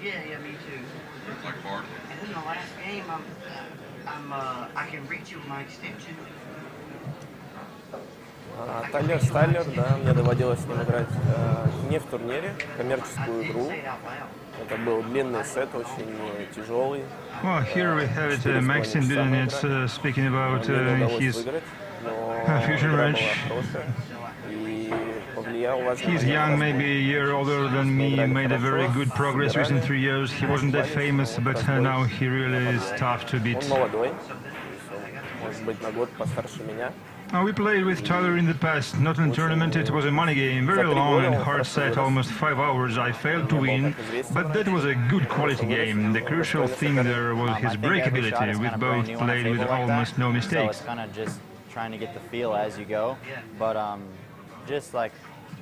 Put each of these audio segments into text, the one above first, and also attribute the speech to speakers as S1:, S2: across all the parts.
S1: Yeah, me too.
S2: Like Bart?
S1: And then the last game, I can reach you with my extension.
S3: Стайлер, да, мне доводилось с ним играть не в турнире, коммерческую игру. Это был длинный сет, очень тяжелый.
S4: Well, here we have it, Maxim Dudanets speaking about his fusion range. He's young, maybe a year older than me, made a very good progress recent 3 years. He wasn't that famous, but now he really is tough to beat. We played with Tyler in the past, not in tournament, it was a money game, very long and hard set, almost 5 hours. I failed to win, but that was a good quality game. The crucial thing there was his breakability. We both played with almost no mistakes.
S5: Kind of just trying to get the feel as you go, but just like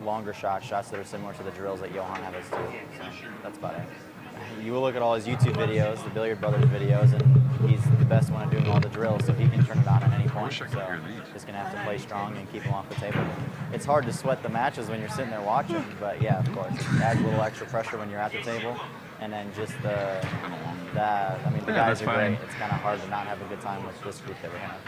S5: longer shots that are similar to the drills that Johan has too. So that's about it. You will look at all his YouTube videos, the Billiard Brothers videos, and he's the best one at doing all the drills, so he can turn it on at any point. So just gonna have to play strong and keep him off the table. It's hard to sweat the matches when you're sitting there watching, but yeah, of course, it adds a little extra pressure when you're at the table, and then just the guys are great. It's kind of hard to not have a good time with this group that we have.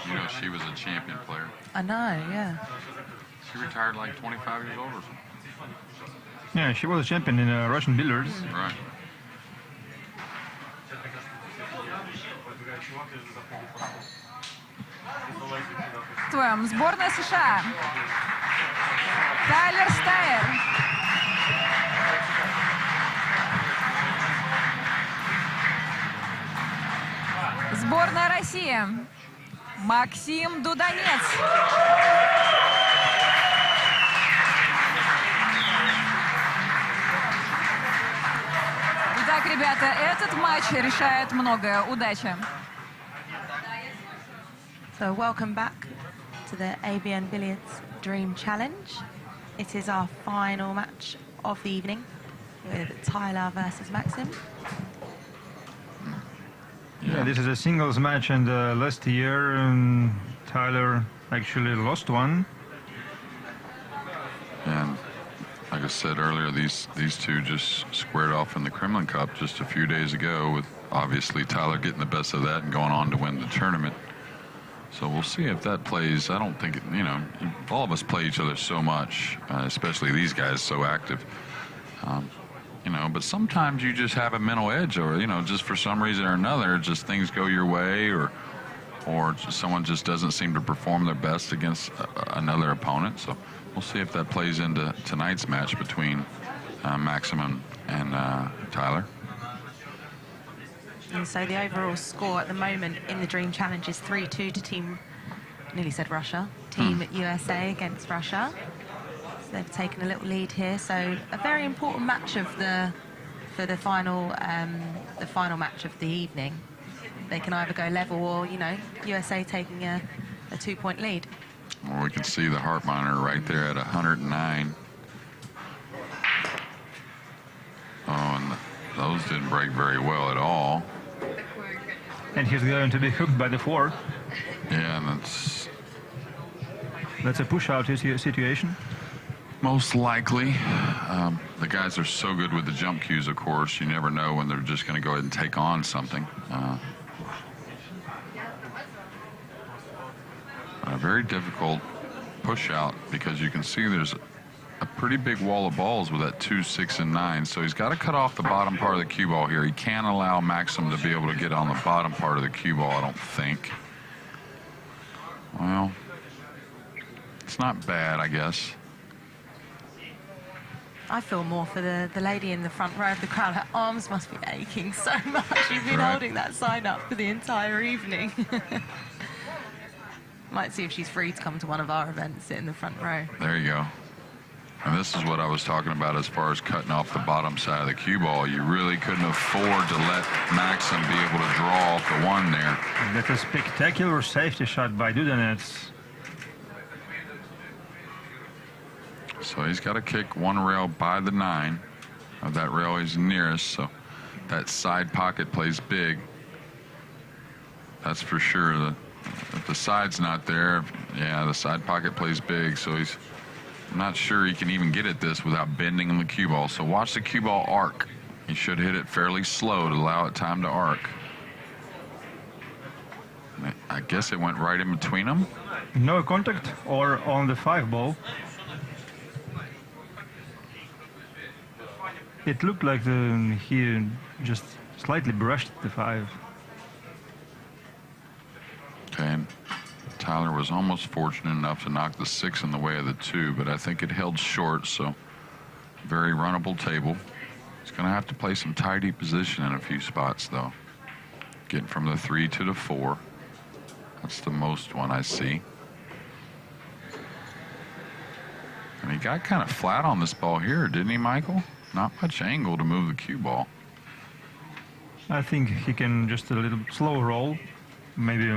S2: You know, she was a champion player.
S6: I know, yeah.
S2: She retired like 25 years old or something.
S4: Yeah, she was a champion in Russian billiards.
S2: Right.
S6: Сборная США. Тайлер Стайер. Сборная России. Максим Дуданец. Итак, ребята, этот матч решает многое. Удачи.
S7: So welcome back to the ABNbilliards Dreamchallenge. It is our final match of the evening with Tyler versus Maxim.
S4: Yeah, this is a singles match, and last year Tyler actually lost one.
S2: And like I said earlier, these two just squared off in the Kremlin Cup just a few days ago, with obviously Tyler getting the best of that and going on to win the tournament. So we'll see if that plays. I don't think, all of us play each other so much, especially these guys so active. But sometimes you just have a mental edge, or, just for some reason or another, just things go your way, or someone just doesn't seem to perform their best against another opponent. So we'll see if that plays into tonight's match between Maxim and Tyler.
S7: And so the overall score at the moment in the Dream Challenge is 3-2 to Team USA against Russia. So they've taken a little lead here. So a very important match for the final match of the evening. They can either go level or, USA taking a 2-point lead.
S2: Well, we can see the heart monitor right there at 109. Oh, and those didn't break very well at all.
S4: And he's going to be hooked by the 4.
S2: Yeah, and
S4: that's a push-out situation.
S2: Most likely. The guys are so good with the jump cues, of course. You never know when they're just going to go ahead and take on something. A very difficult push-out, because you can see there's a pretty big wall of balls with that 2, 6, and 9. So he's got to cut off the bottom part of the cue ball here. He can't allow Maxim to be able to get on the bottom part of the cue ball, I don't think. Well, it's not bad, I guess.
S7: I feel more for the lady in the front row of the crowd. Her arms must be aching so much. She's been holding that sign up for the entire evening. Might see if she's free to come to one of our events, sit in the front row.
S2: There you go. And this is what I was talking about as far as cutting off the bottom side of the cue ball. You really couldn't afford to let Maxim be able to draw off the 1 there.
S4: That's a spectacular safety shot by Dudanets.
S2: So he's got to kick 1 rail by the 9 of that rail he's nearest. So That side pocket plays big. That's for sure. If the side's not there, yeah, the side pocket plays big. So I'm not sure he can even get at this without bending the cue ball. So watch the cue ball arc. He should hit it fairly slow to allow it time to arc. I guess it went right in between them.
S4: No contact or on the 5 ball. It looked like he just slightly brushed the 5.
S2: Okay, and Tyler was almost fortunate enough to knock the 6 in the way of the 2, but I think it held short, so very runnable table. He's going to have to play some tidy position in a few spots, though. Getting from the 3 to the 4. That's the most one I see. And he got kind of flat on this ball here, didn't he, Michael? Not much angle to move the cue ball.
S4: I think he can just a little slow roll. Maybe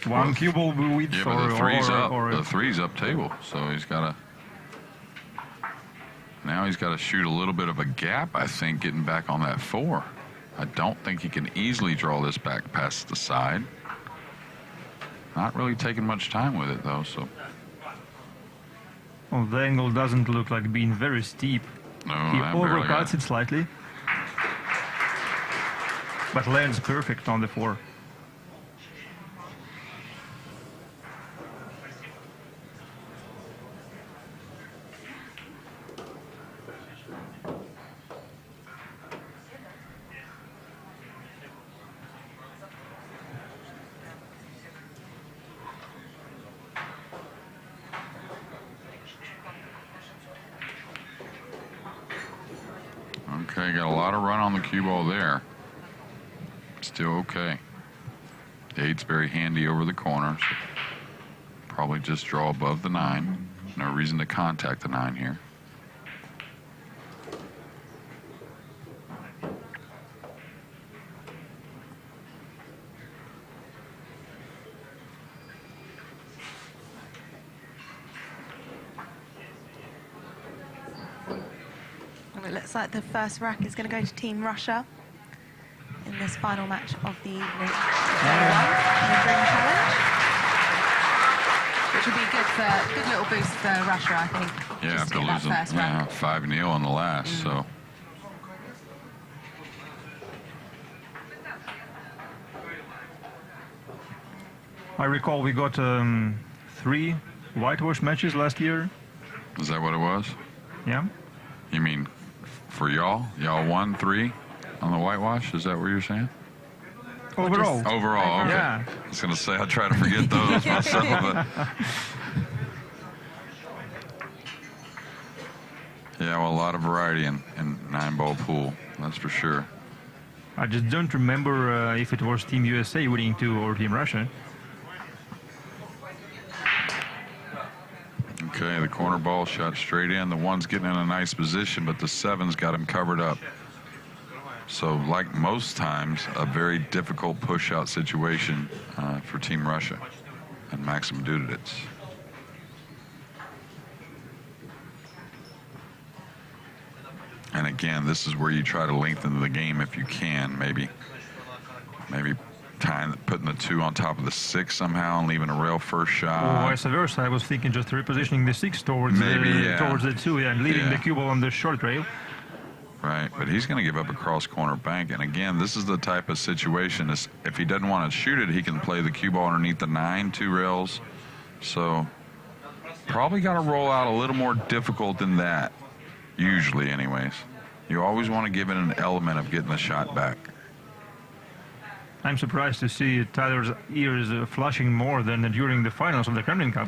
S4: one cue ball width.
S2: Yeah, but the 3's up. The 3's up table, so he's got to. Now he's got to shoot a little bit of a gap, I think, getting back on that 4. I don't think he can easily draw this back past the side. Not really taking much time with it, though, so.
S4: Well, the angle doesn't look like being very steep.
S2: No,
S4: he overcuts it slightly, but lands perfect on the 4.
S2: Okay, got a lot of run on the cue ball there. Still okay. The 8's very handy over the corner. So probably just draw above the 9. No reason to contact the 9 here.
S7: It looks like the first rack is going to go to Team Russia in this final match of the evening. The Dream Challenge.
S6: Which will be good little boost for Russia, I think.
S2: Yeah,
S6: just
S2: after
S6: in that
S2: losing
S6: first rack.
S2: 5-0 on the last, so.
S4: I recall we got 3 whitewash matches last year.
S2: Is that what it was?
S4: Yeah.
S2: You mean for y'all? Y'all won 3 on the whitewash? Is that what you're saying?
S4: Overall.
S2: Overall, okay.
S4: Yeah.
S2: I was going to say, I try to forget those myself. But yeah, well, a lot of variety in 9-ball pool, that's for sure.
S4: I just don't remember if it was Team USA winning 2 or Team Russia.
S2: Okay, the corner ball shot straight in. The 1's getting in a nice position, but the 7's got him covered up. So, like most times, a very difficult push-out situation for Team Russia and Maxim Dudanets. And again, this is where you try to lengthen the game if you can. Maybe putting the 2 on top of the 6 somehow and leaving a rail first shot.
S4: Or vice versa. I was thinking just repositioning the 6 towards towards the 2 and leaving the cue ball on the short rail.
S2: Right, but he's going to give up a cross-corner bank. And again, this is the type of situation, if he doesn't want to shoot it, he can play the cue ball underneath the 9, 2 rails. So probably got to roll out a little more difficult than that, usually anyways. You always want to give it an element of getting the shot back.
S4: I'm surprised to see Tyler's ears flushing more than during the finals of the Kremlin Cup.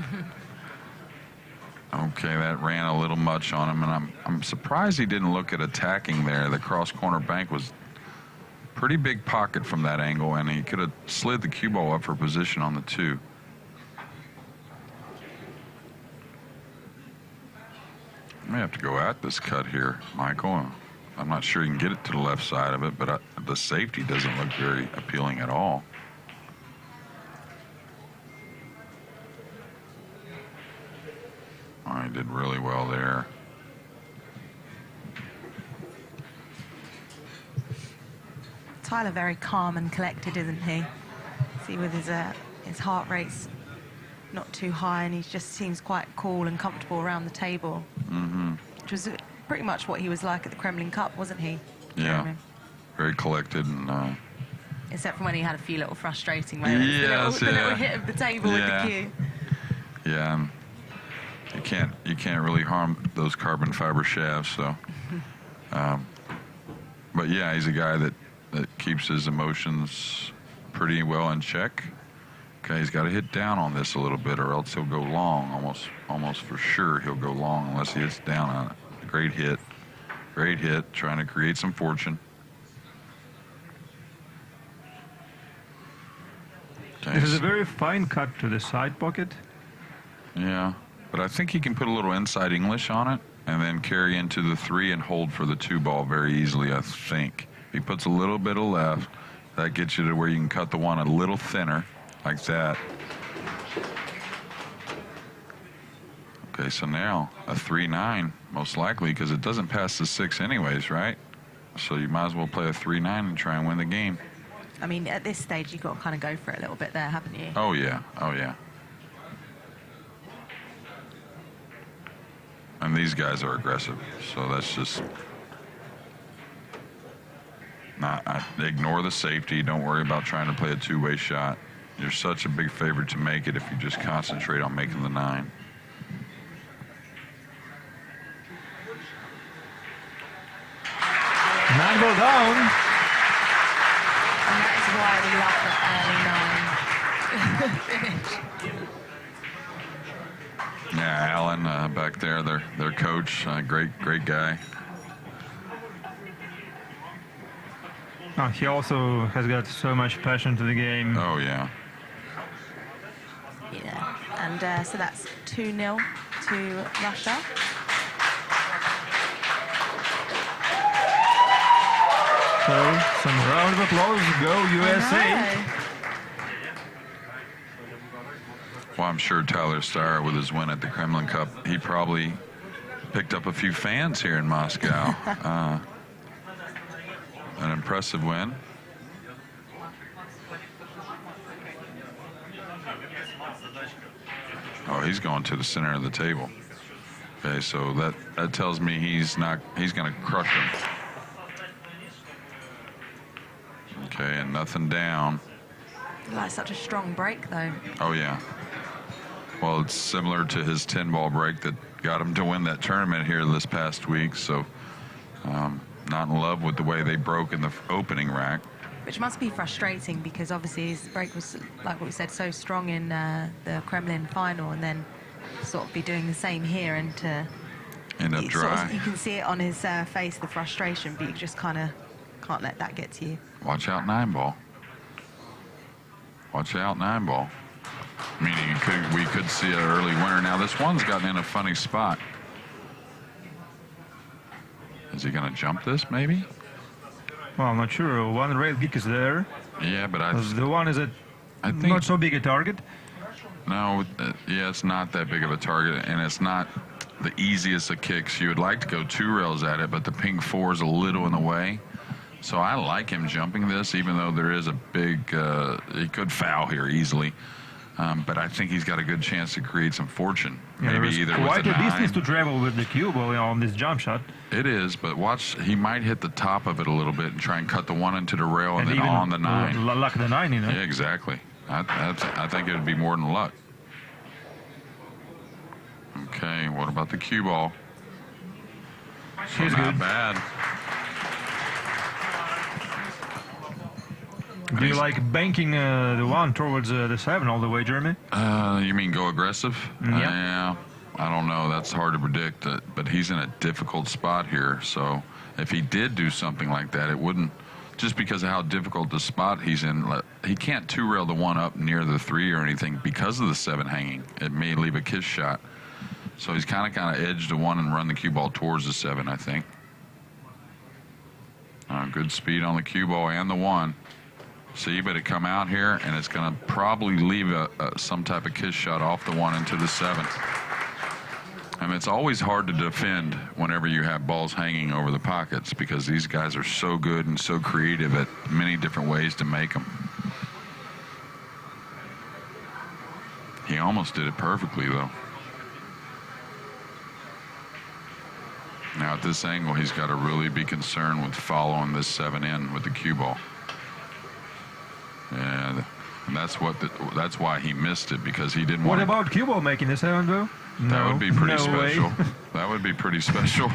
S2: Okay, that ran a little much on him, and I'm surprised he didn't look at attacking there. The cross-corner bank was pretty big pocket from that angle, and he could have slid the cue ball up for position on the 2. I may have to go at this cut here, Michael. I'm not sure you can get it to the left side of it, but the safety doesn't look very appealing at all. Oh, he did really well there.
S7: Tyler very calm and collected, isn't he? See, with his heart rate's not too high, and he just seems quite cool and comfortable around the table.
S2: Mm-hmm.
S7: Which was pretty much what he was like at the Kremlin Cup, wasn't he?
S2: Yeah,
S7: Jeremy?
S2: very collected and.
S7: Except for when he had a few little frustrating moments.
S2: Yes,
S7: the little hit of the table with the cue.
S2: Yeah, you can't really harm those carbon fiber shafts. So, but yeah, he's a guy that keeps his emotions pretty well in check. Okay, he's got to hit down on this a little bit, or else he'll go long. Almost for sure he'll go long unless he hits down on it. Great hit, trying to create some fortune.
S4: This is a very fine cut to the side pocket.
S2: Yeah, but I think he can put a little inside English on it and then carry into the 3 and hold for the 2 ball very easily, I think. If he puts a little bit of left, that gets you to where you can cut the 1 a little thinner, like that. Okay, so now a 3-9, most likely, because it doesn't pass the 6 anyways, right? So you might as well play a 3-9 and try and win the game.
S7: I mean, at this stage, you've got to kind of go for it a little bit there, haven't you?
S2: Oh, yeah. Oh, yeah. And these guys are aggressive, so that's just... ignore the safety. Don't worry about trying to play a 2-way shot. You're such a big favorite to make it if you just concentrate on making the 9.
S4: Nine ball down.
S7: And that is why we love the early 9 finish.
S2: Yeah, Alan back there, their coach, great guy.
S4: Oh, he also has got so much passion to the game.
S2: Oh, yeah.
S7: Yeah, and so that's 2-0 to Russia.
S4: So, some round of applause. Go USA.
S2: Well, I'm sure Tyler Styer, with his win at the Kremlin Cup, he probably picked up a few fans here in Moscow. An impressive win. Oh, he's going to the center of the table. Okay, so that tells me he's going to crush him. Okay, and nothing down.
S7: Like such a strong break, though.
S2: Oh, yeah. Well, it's similar to his 10-ball break that got him to win that tournament here this past week. So, not in love with the way they broke in the opening rack.
S7: Which must be frustrating because obviously his break was, like what we said, so strong in the Kremlin final, and then sort of be doing the same here and to
S2: end up dry.
S7: Sort of, you can see it on his face, the frustration, but you just kind of can't let that get to you.
S2: Watch out, 9-ball. Watch out, 9-ball. Meaning we could see an early winner. Now this one's gotten in a funny spot. Is he going to jump this, maybe?
S4: Well, I'm not sure. One rail kick is there.
S2: Yeah, but
S4: the one is
S2: I think
S4: not so big a target.
S2: No, yeah, it's not that big of a target, and it's not the easiest of kicks. You would like to go 2 rails at it, but the ping 4 is a little in the way. So I like him jumping this, even though there is a big, he could foul here easily. But I think he's got a good chance to create some fortune.
S4: Yeah,
S2: maybe either with
S4: quite
S2: the
S4: a
S2: 9.
S4: distance to travel with the cue ball on this jump shot.
S2: It is, but watch, he might hit the top of it a little bit and try and cut the 1 into the rail and then on the 9.
S4: Luck the 9, you know.
S2: Yeah, exactly. I think it would be more than luck. Okay, what about the cue ball?
S4: She's
S2: not
S4: good.
S2: Bad.
S4: Do you like banking the 1 towards the 7 all the way, Jeremy?
S2: You mean go aggressive? Yeah. I don't know. That's hard to predict. But he's in a difficult spot here. So if he did do something like that, it wouldn't. Just because of how difficult the spot he's in, he can't 2-rail the 1 up near the 3 or anything because of the 7 hanging. It may leave a kiss shot. So he's kind of edged the 1 and run the cue ball towards the 7, I think. Good speed on the cue ball and the 1. See, but it come out here, and it's going to probably leave some type of kiss shot off the 1 into the 7. And it's always hard to defend whenever you have balls hanging over the pockets because these guys are so good and so creative at many different ways to make them. He almost did it perfectly, though. Now at this angle, he's got to really be concerned with following this 7 in with the cue ball. And that's why he missed it, because he didn't want.
S4: What about cue ball making the 7 though?
S2: That would be pretty special.
S4: Way.
S2: That would be pretty special.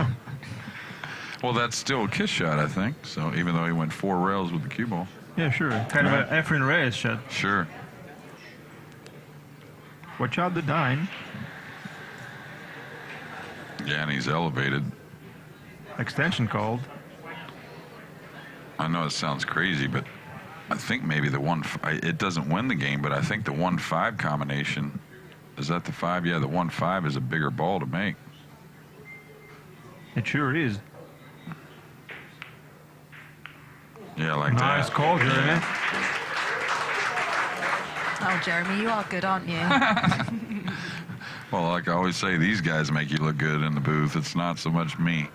S2: Well, that's still a kiss shot, I think. So even though he went 4 rails with the cue ball.
S4: Yeah, sure. Kind of an Efren Reyes shot.
S2: Sure.
S4: Watch out the 9.
S2: Yeah, and he's elevated.
S4: Extension called.
S2: I know it sounds crazy, but I think maybe the 1, it doesn't win the game, but I think the 1-5 combination, is that the 5? Yeah, the 1-5 is a bigger ball to make.
S4: It sure is.
S2: Yeah, like
S4: nice
S2: that.
S4: Call, Jeremy.
S7: Oh, Jeremy, you are good, aren't you?
S2: Well, like I always say, these guys make you look good in the booth. It's not so much me.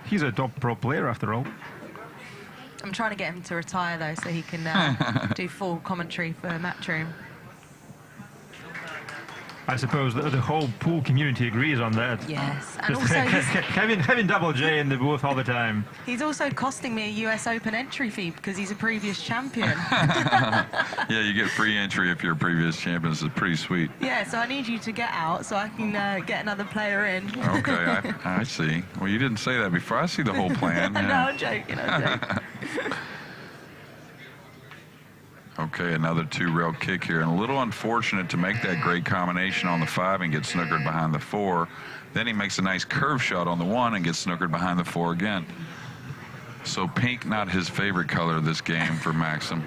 S4: He's a top pro player, after all.
S7: I'm trying to get him to retire, though, so he can do full commentary for Matchroom.
S4: I suppose the whole pool community agrees on that.
S7: Yes, and
S4: Just
S7: also
S4: having Double J in the booth all the time.
S7: he's also costing me a US Open entry fee because he's a previous champion.
S2: Yeah, you get free entry if you're a previous champion. It's pretty sweet.
S7: Yeah, so I need you to get out so I can get another player in.
S2: Okay, I see. Well, you didn't say that before. I see the whole plan. Yeah.
S7: No, I'm joking. I'm joking.
S2: Okay, another 2-rail kick here, and a little unfortunate to make that great combination on the 5 and get snookered behind the 4. Then he makes a nice curve shot on the 1 and gets snookered behind the 4 again. So pink, not his favorite color this game for Maxim.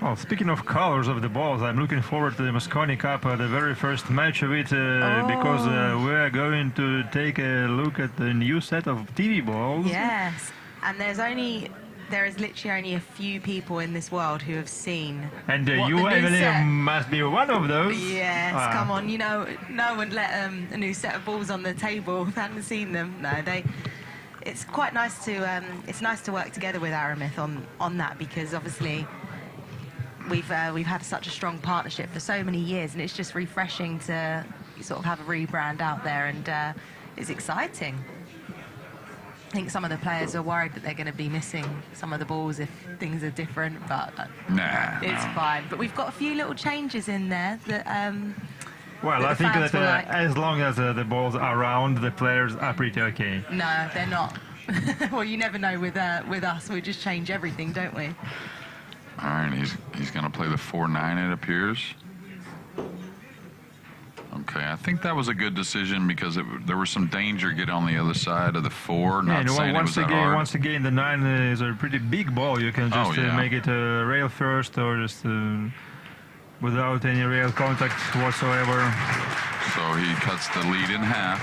S4: Well, speaking of colors of the balls, I'm looking forward to the Mosconi Cup, the very first match of it, because we're going to take a look at the new set of TV balls.
S7: Yes, and there is literally only a few people in this world who have seen.
S4: And you, Evelyn, must be one of those.
S7: Yes, come on. You know, no one let a new set of balls on the table if they hadn't seen them. No, it's quite nice to. It's nice to work together with Aramith on that, because obviously we've had such a strong partnership for so many years, and it's just refreshing to sort of have a rebrand out there, and it's exciting. I think some of the players are worried that they're going to be missing some of the balls if things are different, but it's fine. But we've got a few little changes in there that.
S4: Well, I think that as long as the balls are round, the players are pretty okay.
S7: No, they're not. Well, you never know with us. We just change everything, don't we?
S2: All right, he's going to play the 4-9, it appears. Okay, I think that was a good decision because there was some danger getting on the other side of the 4. Not saying it was that hard.
S4: Once again, the 9 is a pretty big ball. You can just make it rail first, or just without any rail contact whatsoever.
S2: So he cuts the lead in half.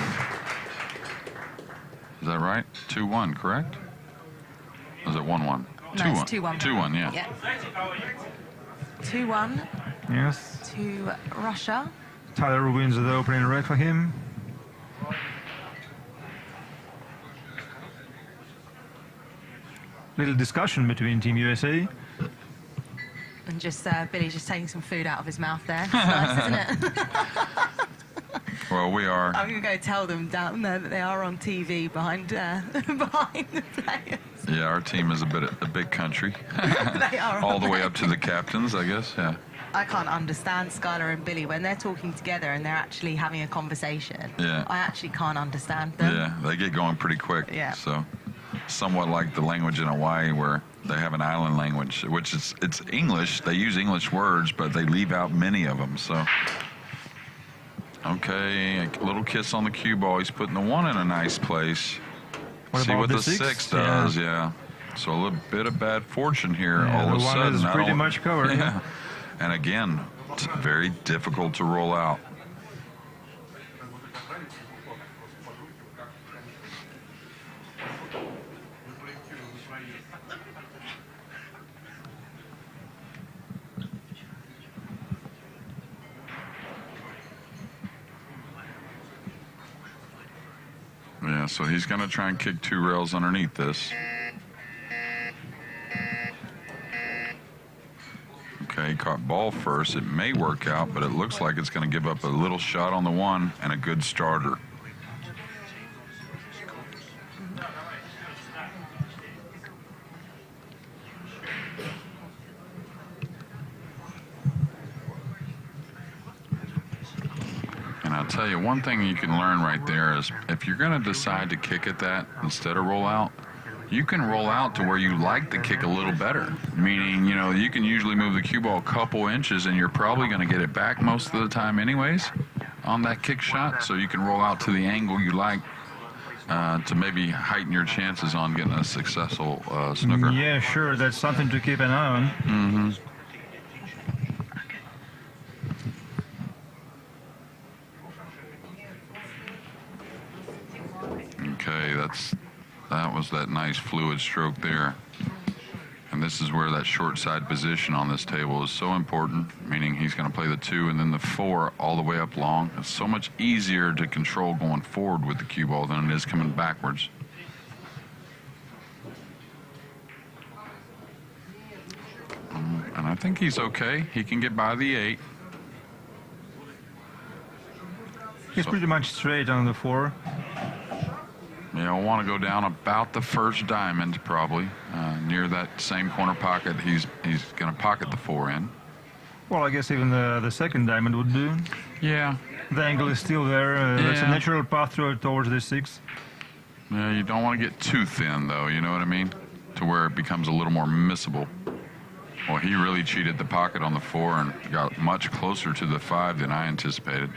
S2: Is that right? 2-1, correct? Or is it 1-1?
S7: No,
S2: 2-1.
S7: it's 2-1.
S2: 2-1, yeah.
S7: 2-1.
S4: Yes.
S7: To Russia.
S4: Tyler wins the opening red for him. Little discussion between Team USA.
S7: And just Billy's just taking some food out of his mouth there. It's nice, isn't it?
S2: Well, we are.
S7: I'm going to go tell them down there that they are on TV behind behind the players.
S2: Yeah, our team is a big country.
S7: They are
S2: all the way up to the captains, I guess. Yeah.
S7: I can't understand Styer and Billy when they're talking together and they're actually having a conversation.
S2: Yeah.
S7: I actually can't understand them.
S2: Yeah, they get going pretty quick.
S7: Yeah.
S2: So, somewhat like the language in Hawaii, where they have an island language, which it's English. They use English words, but they leave out many of them. So, okay, a little kiss on the cue ball. He's putting the 1 in a nice place. See what the 6 does. Yeah. So a little bit of bad fortune here.
S4: Yeah,
S2: all of a sudden,
S4: is pretty much covered.
S2: Yeah. And again, it's very difficult to roll out. Yeah, so he's going to try and kick 2 rails underneath this. Okay, he caught ball first. It may work out, but it looks like it's going to give up a little shot on the 1 and a good starter. And I'll tell you, one thing you can learn right there is if you're going to decide to kick at that instead of roll out, you can roll out to where you like the kick a little better. Meaning, you know, you can usually move the cue ball a couple inches and you're probably going to get it back most of the time anyways on that kick shot. So you can roll out to the angle you like to maybe heighten your chances on getting a successful snooker.
S4: Yeah, sure. That's something to keep an eye on.
S2: Mm-hmm. Okay, that was that nice fluid stroke there. And this is where that short side position on this table is so important, meaning he's going to play the 2 and then the 4 all the way up long. It's so much easier to control going forward with the cue ball than it is coming backwards. And I think he's okay. He can get by the 8.
S4: He's pretty much straight on the 4.
S2: Yeah, I want to go down about the first diamond, probably. Near that same corner pocket, he's going to pocket the 4 in.
S4: Well, I guess even the second diamond would do.
S2: Yeah.
S4: The angle is still there. That's a natural path towards the 6.
S2: Yeah, you don't want to get too thin, though, you know what I mean? To where it becomes a little more missable. Well, he really cheated the pocket on the 4 and got much closer to the 5 than I anticipated.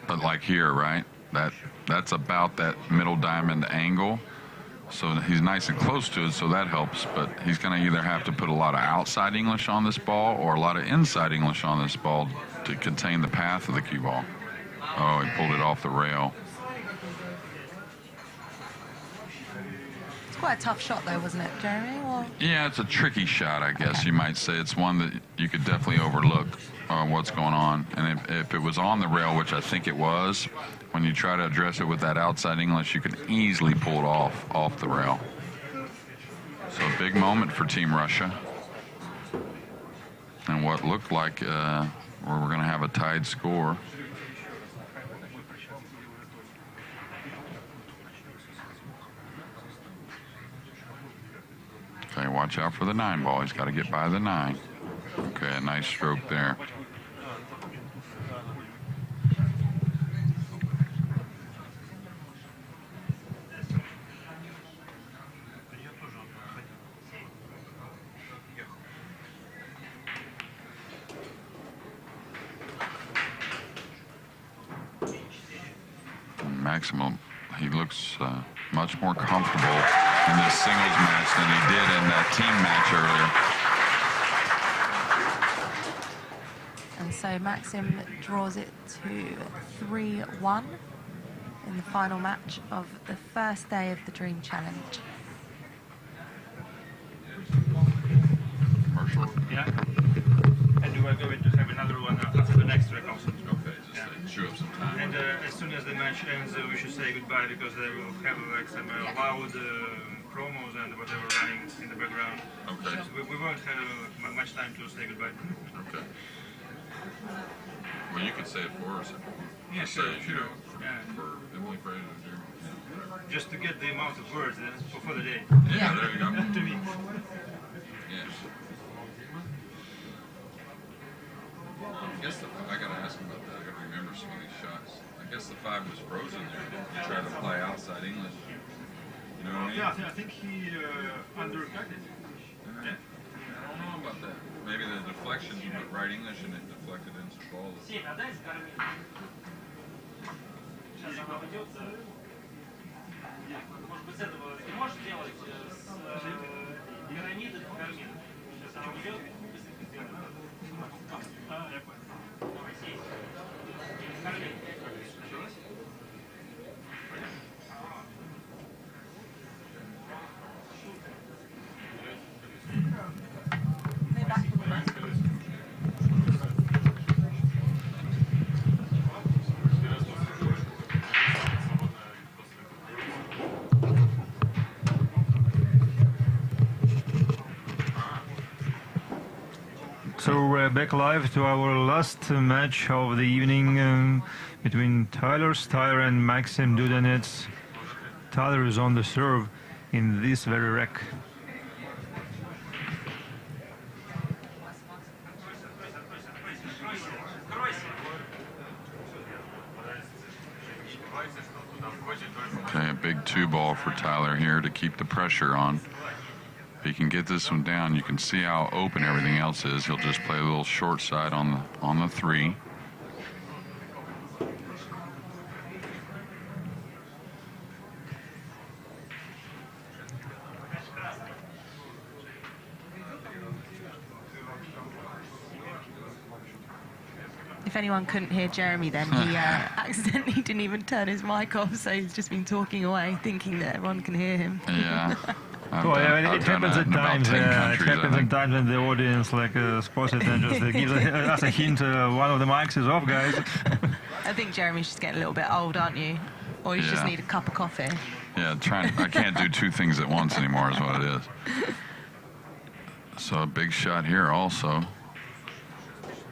S2: But like here, right? That's about that middle diamond angle. So he's nice and close to it, so that helps. But he's going to either have to put a lot of outside English on this ball or a lot of inside English on this ball to contain the path of the cue ball. Oh, he pulled it off the rail.
S7: It's quite a tough shot, though, wasn't it, Jeremy? Or...
S2: Yeah, it's a tricky shot, I guess you might say. It's one that you could definitely overlook what's going on. And if it was on the rail, which I think it was, when you try to address it with that outside English, you can easily pull it off the rail. So a big moment for Team Russia. And what looked like where we're going to have a tied score. Okay, watch out for the 9 ball. He's got to get by the 9. Okay, a nice stroke there. Maximum, he looks much more comfortable in this singles match than he did in that team match earlier.
S7: And so Maxim draws it to 3-1 in the final match of the first day of the Dream Challenge.
S2: Commercial?
S4: Yeah. And we are going to have another one after the next record.
S2: Okay, just chew up some time.
S4: And as soon as the match ends, we should say goodbye because they will have like some loud promos and whatever running in the background.
S2: Okay.
S4: So we won't have much time to say goodbye.
S2: Okay. Well, you could say it for us if you want.
S4: Yeah,
S2: Just
S4: sure,
S2: say,
S4: sure. Yeah.
S2: For Emily Fraser to do.
S4: Just to get the amount of words for the day.
S2: Yeah, there you go.
S4: To me.
S2: Yeah. I guess I got to ask him about that. I got to remember some of these shots. I guess the 5 was frozen there. He tried to play outside English. You know what I mean?
S4: Yeah, I think he undercut it. Yeah.
S2: I don't know about that. Maybe the deflection, he put right English and it deflected into the ball.
S4: So we're back live to our last match of the evening between Tyler Styer and Maxim Dudanets. Tyler is on the serve in this very wreck.
S2: Okay, a big 2-ball for Tyler here to keep the pressure on. If he can get this one down, you can see how open everything else is. He'll just play a little short side on the 3.
S7: If anyone couldn't hear Jeremy then, he accidentally didn't even turn his mic off, so he's just been talking away, thinking that everyone can hear him.
S2: Yeah.
S4: It happens at times. It happens at times when the audience spots it and just gives us a hint. One of the mics is off, guys.
S7: I think Jeremy's just getting a little bit old, aren't you? Or you just need a cup of coffee.
S2: Yeah, I can't do 2 things at once anymore is what it is. So a big shot here also.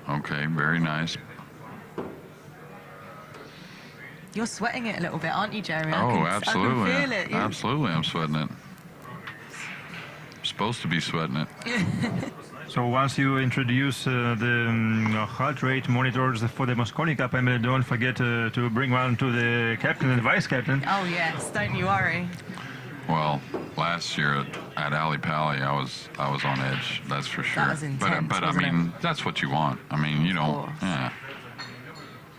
S2: Okay, very nice.
S7: You're sweating it a little bit, aren't you, Jeremy?
S2: Absolutely.
S7: I can feel it.
S2: Absolutely, I'm sweating it. I'm supposed to be sweating it.
S4: So once you introduce the heart rate monitors for the Mosconi Cup, I mean, don't forget to bring one to the captain and vice captain.
S7: Oh yes, don't you worry.
S2: Well, last year at Ali Pali, I was on edge. That's for sure.
S7: That was intense,
S2: but I mean, that's what you want. I mean, you don't. Yeah.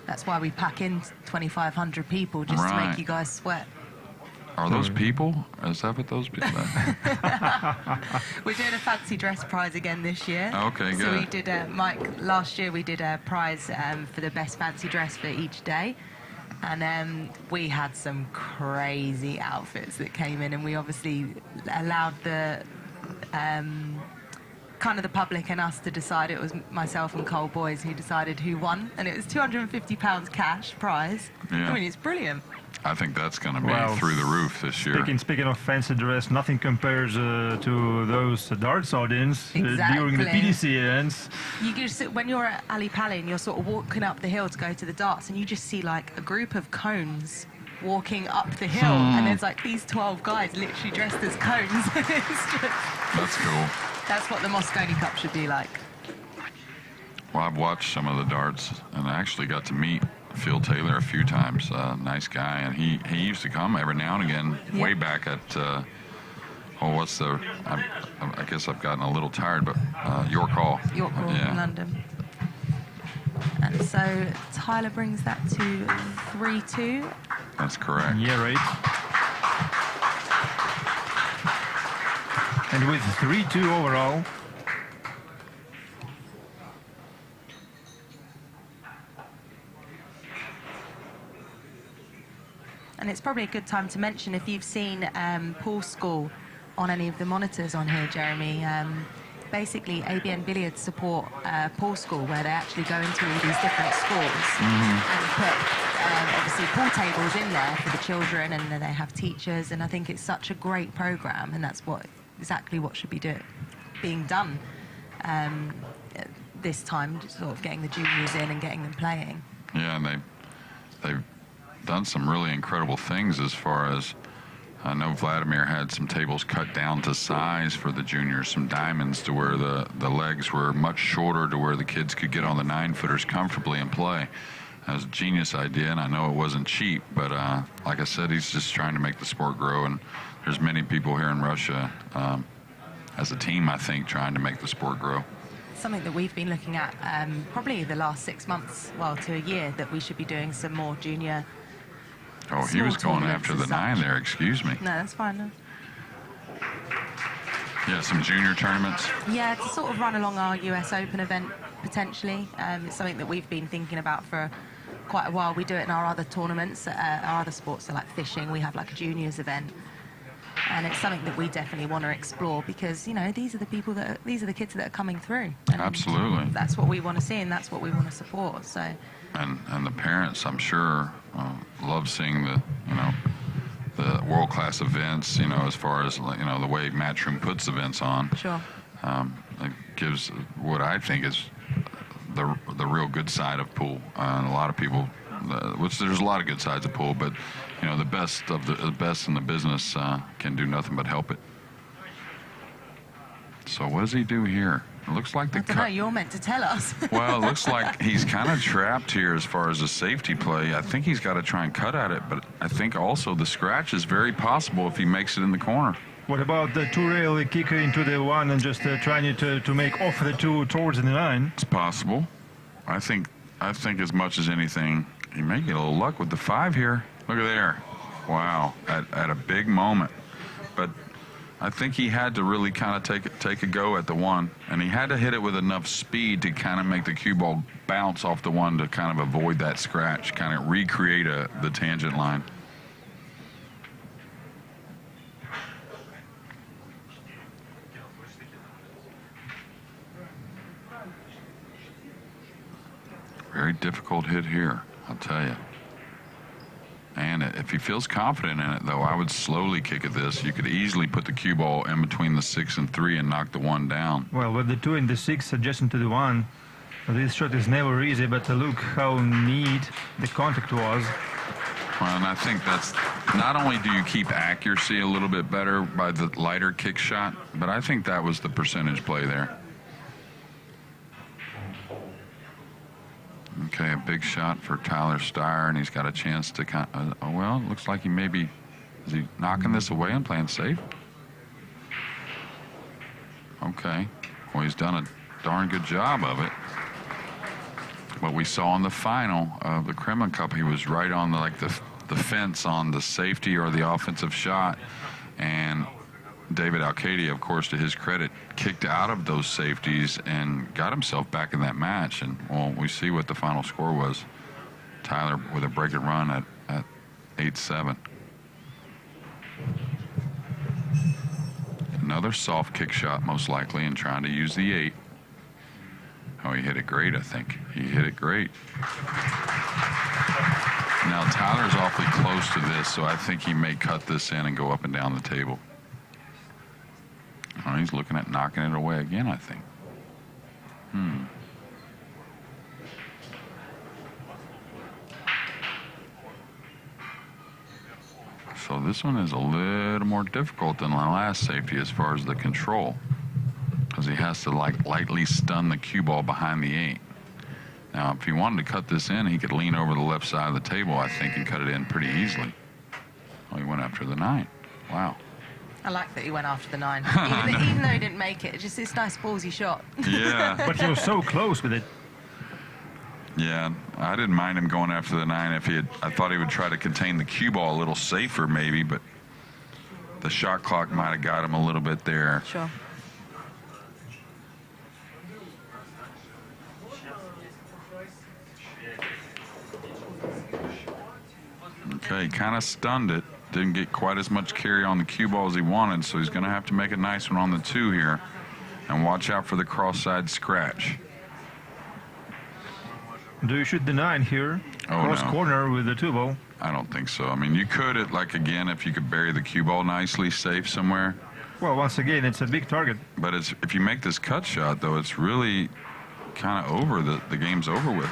S7: That's why we pack in 2,500 people just to make you guys sweat.
S2: Are those people? Is that what those people are?
S7: We're doing a fancy dress prize again this year.
S2: Okay, good.
S7: So we did, last year we did a prize for the best fancy dress for each day. And we had some crazy outfits that came in, and we obviously allowed the kind of the public and us to decide. It was myself and Cole Boys who decided who won, and it was £250 cash prize.
S2: Yeah.
S7: I mean, it's brilliant.
S2: I think that's going to be through the roof this year.
S4: Speaking of fancy dress, nothing compares to those darts audience during the PDC events.
S7: You just, when you're at Ali Pali and you're sort of walking up the hill to go to the darts, and you just see like a group of cones walking up the hill, and there's like these 12 guys literally dressed as cones.
S2: That's cool.
S7: That's what the Mosconi Cup should be like.
S2: Well, I've watched some of the darts, and I actually got to meet Phil Taylor a few times. Nice guy, and he used to come every now and again. Way back at I guess I've gotten a little tired, but York Hall.
S7: York Hall in London. And so Tyler brings that to 3-2.
S2: That's correct.
S4: Yeah, right. And with 3-2 overall.
S7: And it's probably a good time to mention, if you've seen Pool School on any of the monitors on here, Jeremy, basically ABNbilliards support Pool School, where they actually go into all these different schools and put obviously pool tables in there for the children, and then they have teachers, and I think it's such a great program, and that's exactly what should be being done this time, sort of getting the juniors in and getting them playing.
S2: Yeah, and they've done some really incredible things as far as, I know Vladimir had some tables cut down to size for the juniors, some diamonds to where the legs were much shorter to where the kids could get on the 9-footers comfortably and play. That was a genius idea, and I know it wasn't cheap, but like I said, he's just trying to make the sport grow, and there's many people here in Russia as a team, I think, trying to make the sport grow.
S7: Something that we've been looking at probably the last 6 months, well, to a year, that we should be doing some more junior.
S2: Oh, he was going after the 9 there, excuse me.
S7: No, that's fine. No.
S2: Yeah, some junior tournaments.
S7: Yeah, to sort of run along our US Open event, potentially. It's something that we've been thinking about for quite a while. We do it in our other tournaments, our other sports, so like fishing, we have like a juniors event. And it's something that we definitely want to explore, because, you know, these are the people these are the kids that are coming through.
S2: Absolutely.
S7: That's what we want to see, and that's what we want to support, so.
S2: And the parents, I'm sure, love seeing the world-class events, you know, as far as, you know, the way Matchroom puts events on.
S7: Sure.
S2: It gives what I think is the real good side of pool. And a lot of people, which there's a lot of good sides of pool, but you know, the best in the business can do nothing but help it. So what does he do here? It looks like the
S7: I don't know, you're meant to tell us.
S2: Well, it looks like he's kind of trapped here as far as the safety play. I think he's got to try and cut at it, but I think also the scratch is very possible if he makes it in the corner.
S4: What about the two-rail kick into the one and just trying to make off the two towards the line?
S2: It's possible. I think as much as anything, he may get a little luck with the 5 here. Look at there. Wow, at a big moment. But I think he had to really kind of take a go at the 1, and he had to hit it with enough speed to kind of make the cue ball bounce off the 1 to kind of avoid that scratch, kind of recreate the tangent line. Very difficult hit here, I'll tell you. And if he feels confident in it, though, I would slowly kick at this. You could easily put the cue ball in between the 6 and 3 and knock the 1 down.
S4: Well, with the 2 and the 6 adjacent to the 1, this shot is never easy, but look how neat the contact was.
S2: Well, and I think that's not only do you keep accuracy a little bit better by the lighter kick shot, but I think that was the percentage play there. Okay, a big shot for Tyler Styer, and he's got a chance to kind of, well, it looks like he may be, is he knocking this away and playing safe? Okay, well, he's done a darn good job of it. What we saw in the final of the Kremlin Cup, he was right on the fence on the safety or the offensive shot, and David Alcadia, of course, to his credit, kicked out of those safeties and got himself back in that match. And, well, we see what the final score was. Tyler with a break and run at 8-7. Another soft kick shot, most likely, and trying to use the 8. Oh, he hit it great, I think. He hit it great. Now, Tyler's awfully close to this, so I think he may cut this in and go up and down the table. Oh, he's looking at knocking it away again, I think. So this one is a little more difficult than the last safety as far as the control, because he has to lightly stun the cue ball behind the 8. Now, if he wanted to cut this in, he could lean over the left side of the table, I think, and cut it in pretty easily. Oh, he went after the 9. Wow.
S7: I like that he went after the 9. Even though he didn't make it, just this nice ballsy shot.
S2: Yeah.
S4: But he was so close with it.
S2: Yeah, I didn't mind him going after the 9 if he had. I thought he would try to contain the cue ball a little safer, maybe, but the shot clock might have got him a little bit there.
S7: Sure.
S2: Okay, kind of stunned it. Didn't get quite as much carry on the cue ball as he wanted, so he's going to have to make a nice one on the 2 here. And watch out for the cross-side scratch.
S4: Do you shoot the 9 here?
S2: Oh,
S4: Cross
S2: no.
S4: corner with the 2 ball?
S2: I don't think so. I mean, you could, again, if you could bury the cue ball nicely safe somewhere.
S4: Well, once again, it's a big target.
S2: But if you make this cut shot, though, it's really kind of over. The game's over with.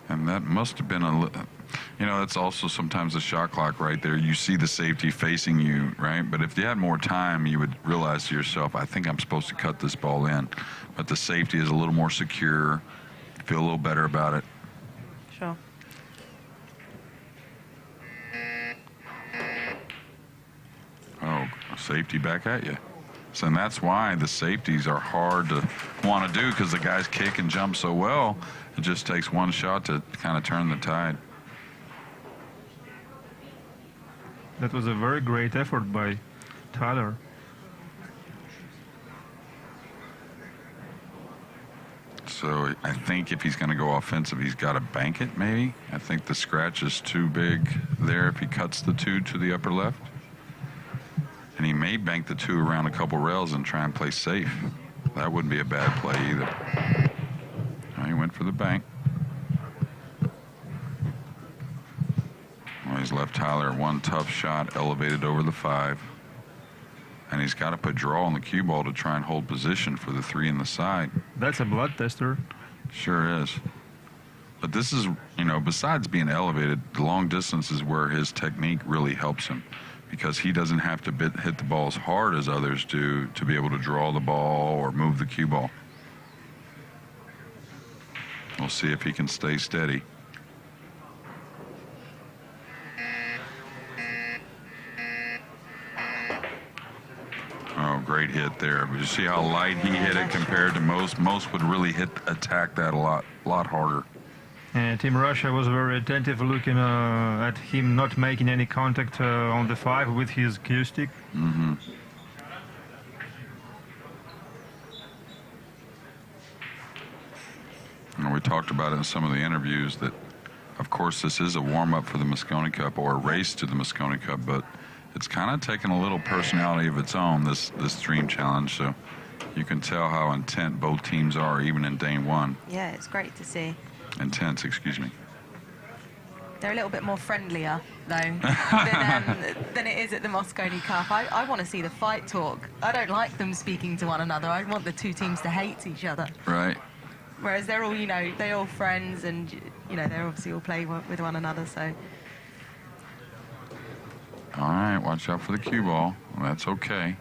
S2: And that must have been that's also sometimes the shot clock right there. You see the safety facing you, right? But if you had more time, you would realize to yourself, I think I'm supposed to cut this ball in. But the safety is a little more secure. Feel a little better about it.
S7: Sure.
S2: Oh, safety back at you. So, and that's why the safeties are hard to want to do, because the guys kick and jump so well. It just takes one shot to kind of turn the tide.
S4: That was a very great effort by Tyler.
S2: So I think if he's going to go offensive, he's got to bank it, maybe. I think the scratch is too big there if he cuts the 2 to the upper left. And he may bank the 2 around a couple rails and try and play safe. That wouldn't be a bad play either. He went for the bank. He's left Tyler one tough shot elevated over the 5. And he's got to put draw on the cue ball to try and hold position for the 3 in the side.
S4: That's a blood tester.
S2: Sure is. But this is, you know, besides being elevated, the long distance is where his technique really helps him, because he doesn't have to hit the ball as hard as others do to be able to draw the ball or move the cue ball. We'll see if he can stay steady. Oh, great hit there. But you see how light he hit it compared to most? Most would really attack that a lot harder.
S4: And Team Russia was very attentive, looking at him not making any contact on the 5 with his cue stick.
S2: Mm-hmm. And we talked about it in some of the interviews that, of course, this is a warm-up for the Mosconi Cup, or a race to the Mosconi Cup, but it's kind of taken a little personality of its own, this Dream Challenge. So you can tell how intent both teams are, even in Day 1.
S7: Yeah, it's great to see.
S2: Intense, excuse me.
S7: They're a little bit more friendlier, though, than it is at the Mosconi Cup. I want to see the fight talk. I don't like them speaking to one another. I want the two teams to hate each other.
S2: Right.
S7: Whereas they're all, you know, they're all friends, and, you know, they're obviously all play with one another, so.
S2: All right, watch out for the cue ball. Well, that's okay.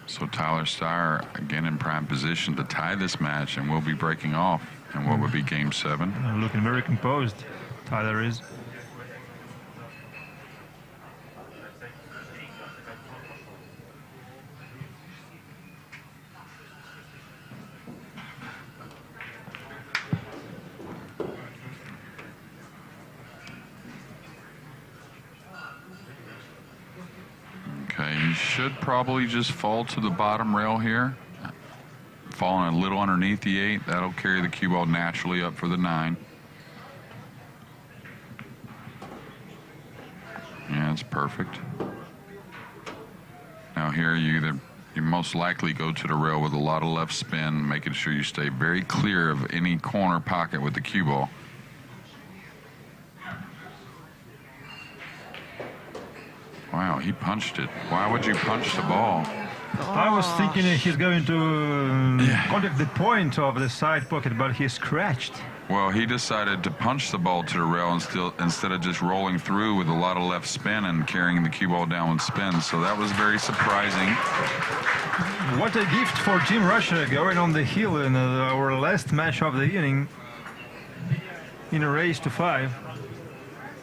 S2: So Tyler Styer again in prime position to tie this match, and we'll be breaking off in what would be Game 7.
S4: Looking very composed, Tyler is.
S2: Okay, he should probably just fall to the bottom rail here. Falling a little underneath the 8. That'll carry the cue ball naturally up for the 9. Yeah, it's perfect. Now here you most likely go to the rail with a lot of left spin, making sure you stay very clear of any corner pocket with the cue ball. Wow, he punched it. Why would you punch the ball?
S4: I was thinking he's going to contact the point of the side pocket, but he scratched.
S2: Well, he decided to punch the ball to the rail instead of just rolling through with a lot of left spin and carrying the cue ball down with spin. So that was very surprising.
S4: What a gift for Team Russia, going on the hill in our last match of the evening in a race to 5.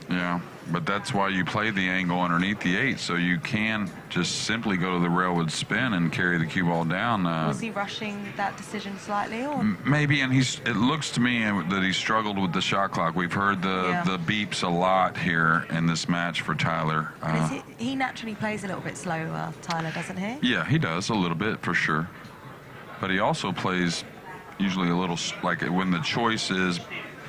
S2: Yeah, but that's why you play the angle underneath the 8, so you can just simply go to the rail with spin and carry the cue ball down.
S7: Was he rushing that decision slightly, or?
S2: Maybe, and it looks to me that he struggled with the shot clock. We've heard the beeps a lot here in this match for Tyler.
S7: He naturally plays a little bit slower, Tyler, doesn't he?
S2: Yeah, he does a little bit for sure. But he also plays usually a little, like when the choice is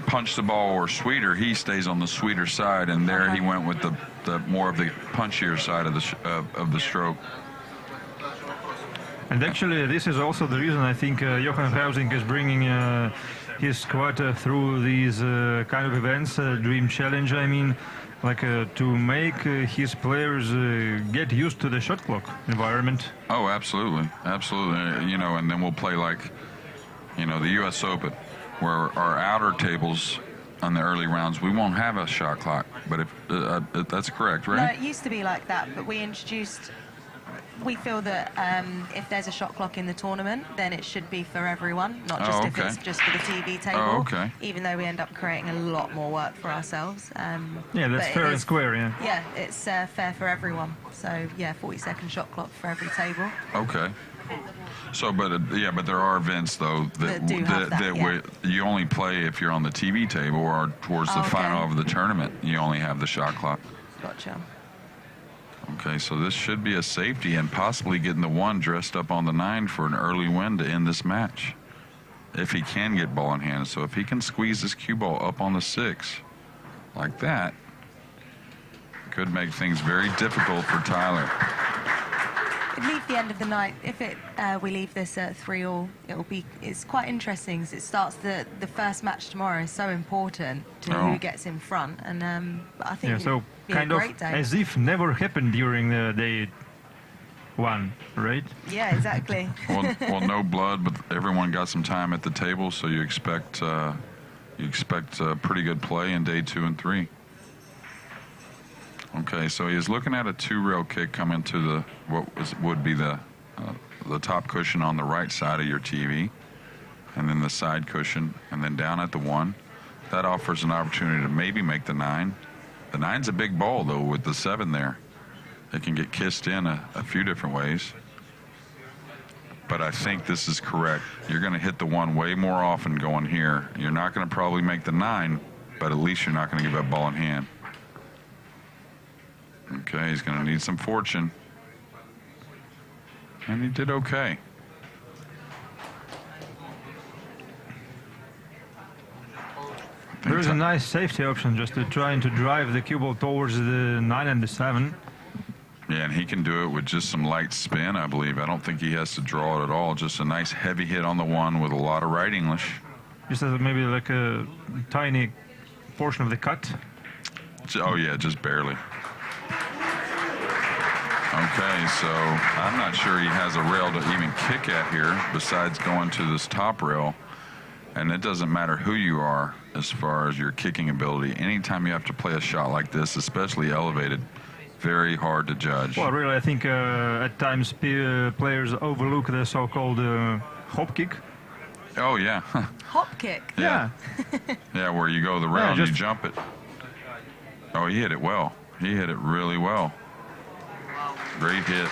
S2: punch the ball or sweeter, he stays on the sweeter side, and there he went with the more of the punchier side of the stroke.
S4: And actually, this is also the reason I think Johan Huizing is bringing his squad through these kind of events, Dream Challenge, I mean, like to make his players get used to the shot clock environment.
S2: Oh, absolutely, absolutely. You know, and then we'll play like, you know, the U.S. Open, where our outer tables on the early rounds, we won't have a shot clock. But if that's correct, right?
S7: No, it used to be like that, but we feel that if there's a shot clock in the tournament, then it should be for everyone, not just if it's just for the TV table.
S2: Oh, okay.
S7: Even though we end up creating a lot more work for ourselves.
S4: Yeah, that's fair and square, yeah.
S7: Yeah, it's fair for everyone. So, yeah, 40-second shot clock for every table.
S2: Okay. So, but there are events though that you only play if you're on the TV table or towards the final of the tournament. You only have the shot clock.
S7: Gotcha.
S2: Okay, so this should be a safety and possibly getting the 1 dressed up on the 9 for an early win to end this match, if he can get ball in hand. So if he can squeeze this cue ball up on the 6 like that, could make things very difficult for Tyler.
S7: leave the end of the night. If we leave this at 3-all, it's quite interesting. As it starts the first match tomorrow is so important to who gets in front, and I think
S4: so kind of as if never happened during the day one, right?
S7: Yeah, exactly.
S2: well, no blood, but everyone got some time at the table, so you expect pretty good play in day 2 and 3. Okay, so he's looking at a 2-rail kick coming to would be the top cushion on the right side of your TV, and then the side cushion, and then down at the 1. That offers an opportunity to maybe make the 9. The 9's a big ball, though, with the 7 there. It can get kissed in a few different ways. But I think this is correct. You're going to hit the 1 way more often going here. You're not going to probably make the 9, but at least you're not going to give that ball in hand. Okay, he's going to need some fortune. And he did okay.
S4: There's a nice safety option, just trying to drive the cue ball towards the 9 and the 7.
S2: Yeah, and he can do it with just some light spin, I believe. I don't think he has to draw it at all. Just a nice heavy hit on the 1 with a lot of right English.
S4: Just maybe like a tiny portion of the cut.
S2: Oh, yeah, just barely. Okay, so I'm not sure he has a rail to even kick at here besides going to this top rail. And it doesn't matter who you are as far as your kicking ability. Anytime you have to play a shot like this, especially elevated, very hard to judge.
S4: Well, really, I think at times players overlook the so-called hop kick.
S2: Oh, yeah.
S7: Hop kick?
S2: Yeah. Yeah, where you go the rail and you jump it. Oh, he hit it well. He hit it really well. Great hit.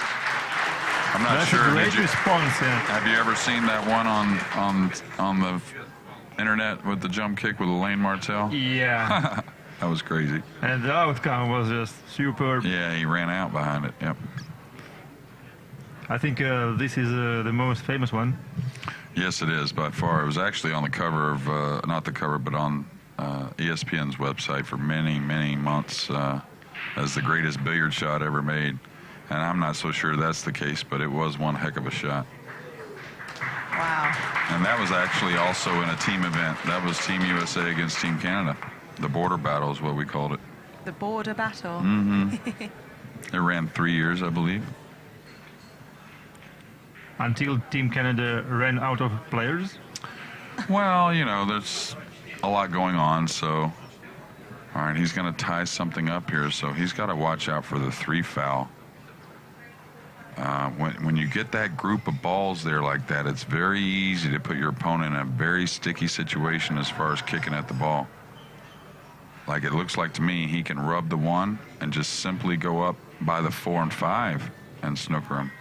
S2: I'm not
S4: That's
S2: sure.
S4: A great response,
S2: Have you ever seen that one on the internet with the jump kick with Elaine Martell?
S4: Yeah.
S2: That was crazy.
S4: And the outcome was just superb.
S2: Yeah, he ran out behind it. Yep.
S4: I think this is the most famous one.
S2: Yes, it is by far. It was actually on the cover of not the cover, but on ESPN's website for many, many months as the greatest billiard shot ever made. And I'm not so sure that's the case, but it was one heck of a shot.
S7: Wow.
S2: And that was actually also in a team event. That was Team USA against Team Canada. The border battle is what we called it.
S7: The border battle.
S2: Mm-hmm. It ran 3 years, I believe.
S4: Until Team Canada ran out of players?
S2: Well, you know, there's a lot going on, so... All right, he's going to tie something up here, so he's got to watch out for the 3 foul. When you get that group of balls there like that, it's very easy to put your opponent in a very sticky situation as far as kicking at the ball. Like it looks like to me, he can rub the 1 and just simply go up by the 4 and 5 and snooker him.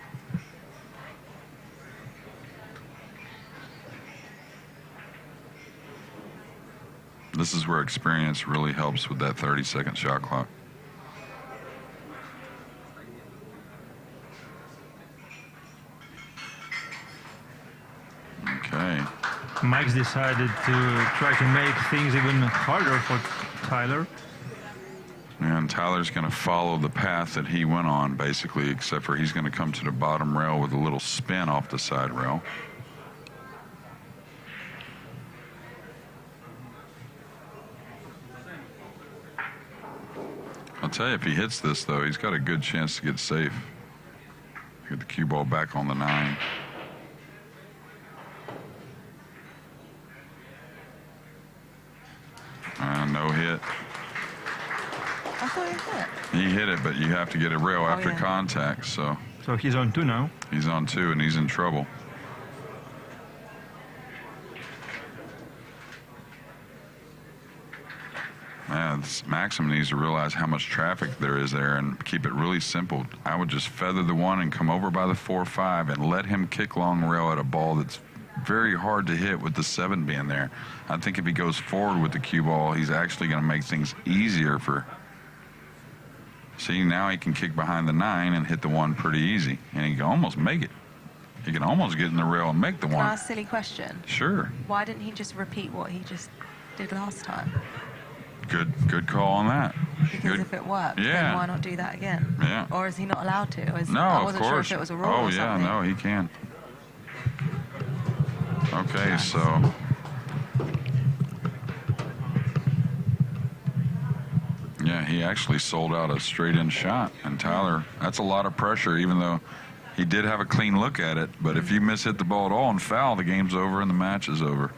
S2: This is where experience really helps with that 30-second shot clock. Okay.
S4: Mike's decided to try to make things even harder for Tyler.
S2: And Tyler's going to follow the path that he went on, basically, except for he's going to come to the bottom rail with a little spin off the side rail. I'll tell you, if he hits this, though, he's got a good chance to get safe. Get the cue ball back on the 9. No hit.
S7: I thought he hit.
S2: He hit it, but you have to get a rail after contact, so.
S4: So he's on 2 now.
S2: He's on 2, and he's in trouble. Man, Maxim needs to realize how much traffic there is there and keep it really simple. I would just feather the 1 and come over by the 4-5 and let him kick long rail at a ball that's very hard to hit with the 7 being there. I think if he goes forward with the cue ball, he's actually going to make things easier for... See, now he can kick behind the 9 and hit the 1 pretty easy. And he can almost make it. He can almost get in the rail and make the 1.
S7: Can I ask a silly question?
S2: Sure.
S7: Why didn't he just repeat what he just did last time?
S2: Good call on that.
S7: Because if it worked, then why not do that again?
S2: Yeah.
S7: Or is he not allowed to?
S2: No,
S7: I wasn't
S2: of course.
S7: sure if it was a rule or something.
S2: Oh, yeah, no, he can. Okay, so... Yeah, he actually sold out a straight-in shot. And Tyler, that's a lot of pressure, even though he did have a clean look at it. But if you miss-hit the ball at all and foul, the game's over and the match is over.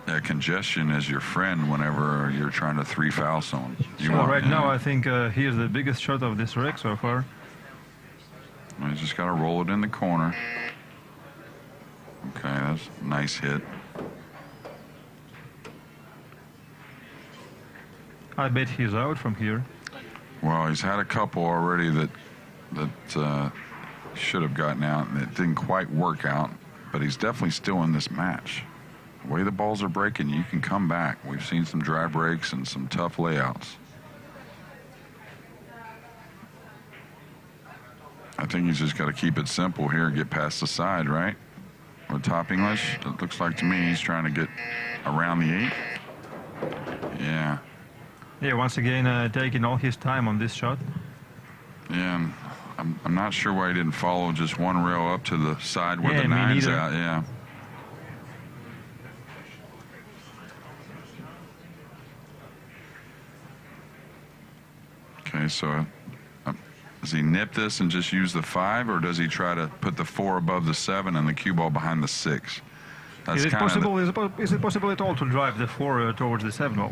S2: Yeah, congestion is your friend whenever you're trying to three-foul someone.
S4: Right now, I think he is the biggest shot of this wreck so far.
S2: You just got to roll it in the corner. Okay, that's a nice hit.
S4: I bet he's out from here.
S2: Well, he's had a couple already that should have gotten out, and it didn't quite work out. But he's definitely still in this match. The way the balls are breaking, you can come back. We've seen some dry breaks and some tough layouts. I think he's just got to keep it simple here and get past the side, right? With top English, it looks like to me he's trying to get around the 8. Yeah.
S4: Yeah, once again, taking all his time on this shot.
S2: Yeah, and I'm not sure why he didn't follow just one rail up to the side where the 9's out. Yeah. Okay, so does he nip this and just use the 5, or does he try to put the 4 above the 7 and the cue ball behind the 6? That's
S4: is it possible at all to drive the 4 towards the 7 ball?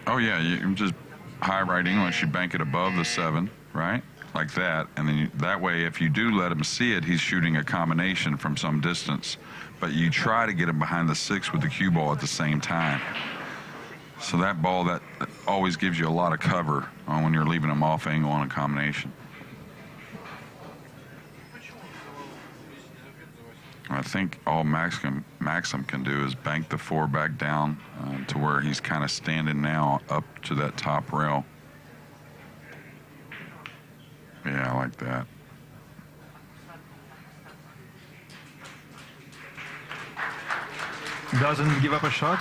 S2: Oh yeah, you just high right English, you bank it above the 7, right? Like that, and then that way, if you do let him see it, he's shooting a combination from some distance. But you try to get him behind the 6 with the cue ball at the same time. So that ball, that always gives you a lot of cover when you're leaving him off angle on a combination. I think all Maxim can do is bank the 4 back down to where he's kind of standing now up to that top rail. Yeah, I like that.
S4: Doesn't give up a shot?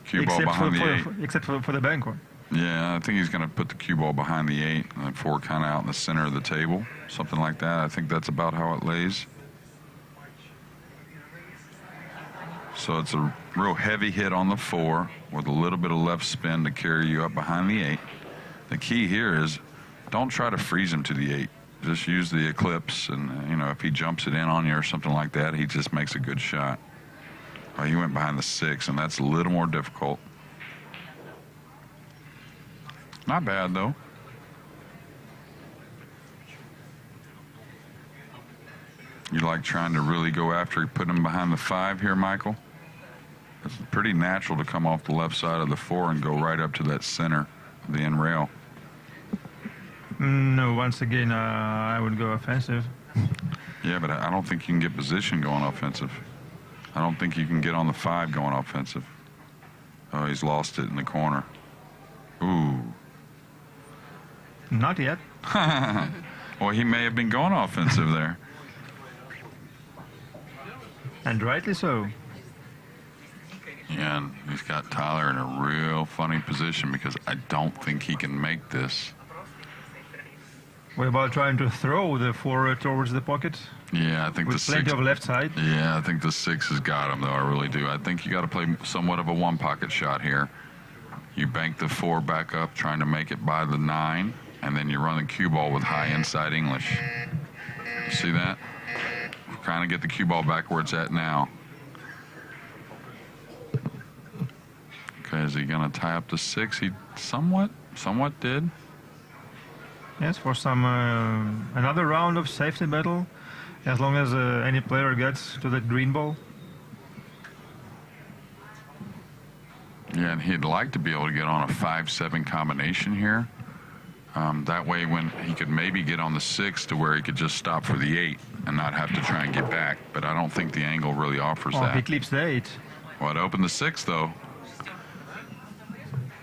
S2: Cue ball behind the 8.
S4: Except for the bank one.
S2: Yeah, I think he's going to put the cue ball behind the 8 and the 4 kind of out in the center of the table. Something like that. I think that's about how it lays. So it's a real heavy hit on the 4 with a little bit of left spin to carry you up behind the 8. The key here is don't try to freeze him to the 8. Just use the eclipse, and, you know, if he jumps it in on you or something like that, he just makes a good shot. Well, he went behind the 6, and that's a little more difficult. Not bad, though. You like trying to really go after putting him behind the 5 here, Michael? It's pretty natural to come off the left side of the 4 and go right up to that center of the end rail.
S4: No, once again, I would go offensive.
S2: Yeah, but I don't think you can get position going offensive. I don't think you can get on the 5 going offensive. Oh, he's lost it in the corner. Ooh.
S4: Not yet.
S2: Well, he may have been going offensive there.
S4: And rightly so.
S2: Yeah, and he's got Tyler in a real funny position because I don't think he can make this.
S4: What about trying to throw the 4 towards the pocket?
S2: Yeah, I think
S4: with
S2: the 6...
S4: plenty of left side?
S2: Yeah, I think the 6 has got him, though. I really do. I think you got to play somewhat of a one-pocket shot here. You bank the 4 back up, trying to make it by the 9, and then you run the cue ball with high inside English. You see that? Kind of get the cue ball back where it's at now. Okay, is he going to tie up the 6? He somewhat did.
S4: Yes, for some another round of safety battle, as long as any player gets to that green ball.
S2: Yeah, and he'd like to be able to get on a 5-7 combination here. That way, when he could maybe get on the 6 to where he could just stop for the 8 and not have to try and get back. But I don't think the angle really offers that.
S4: He clips the 8.
S2: Well, it opened the 6, though.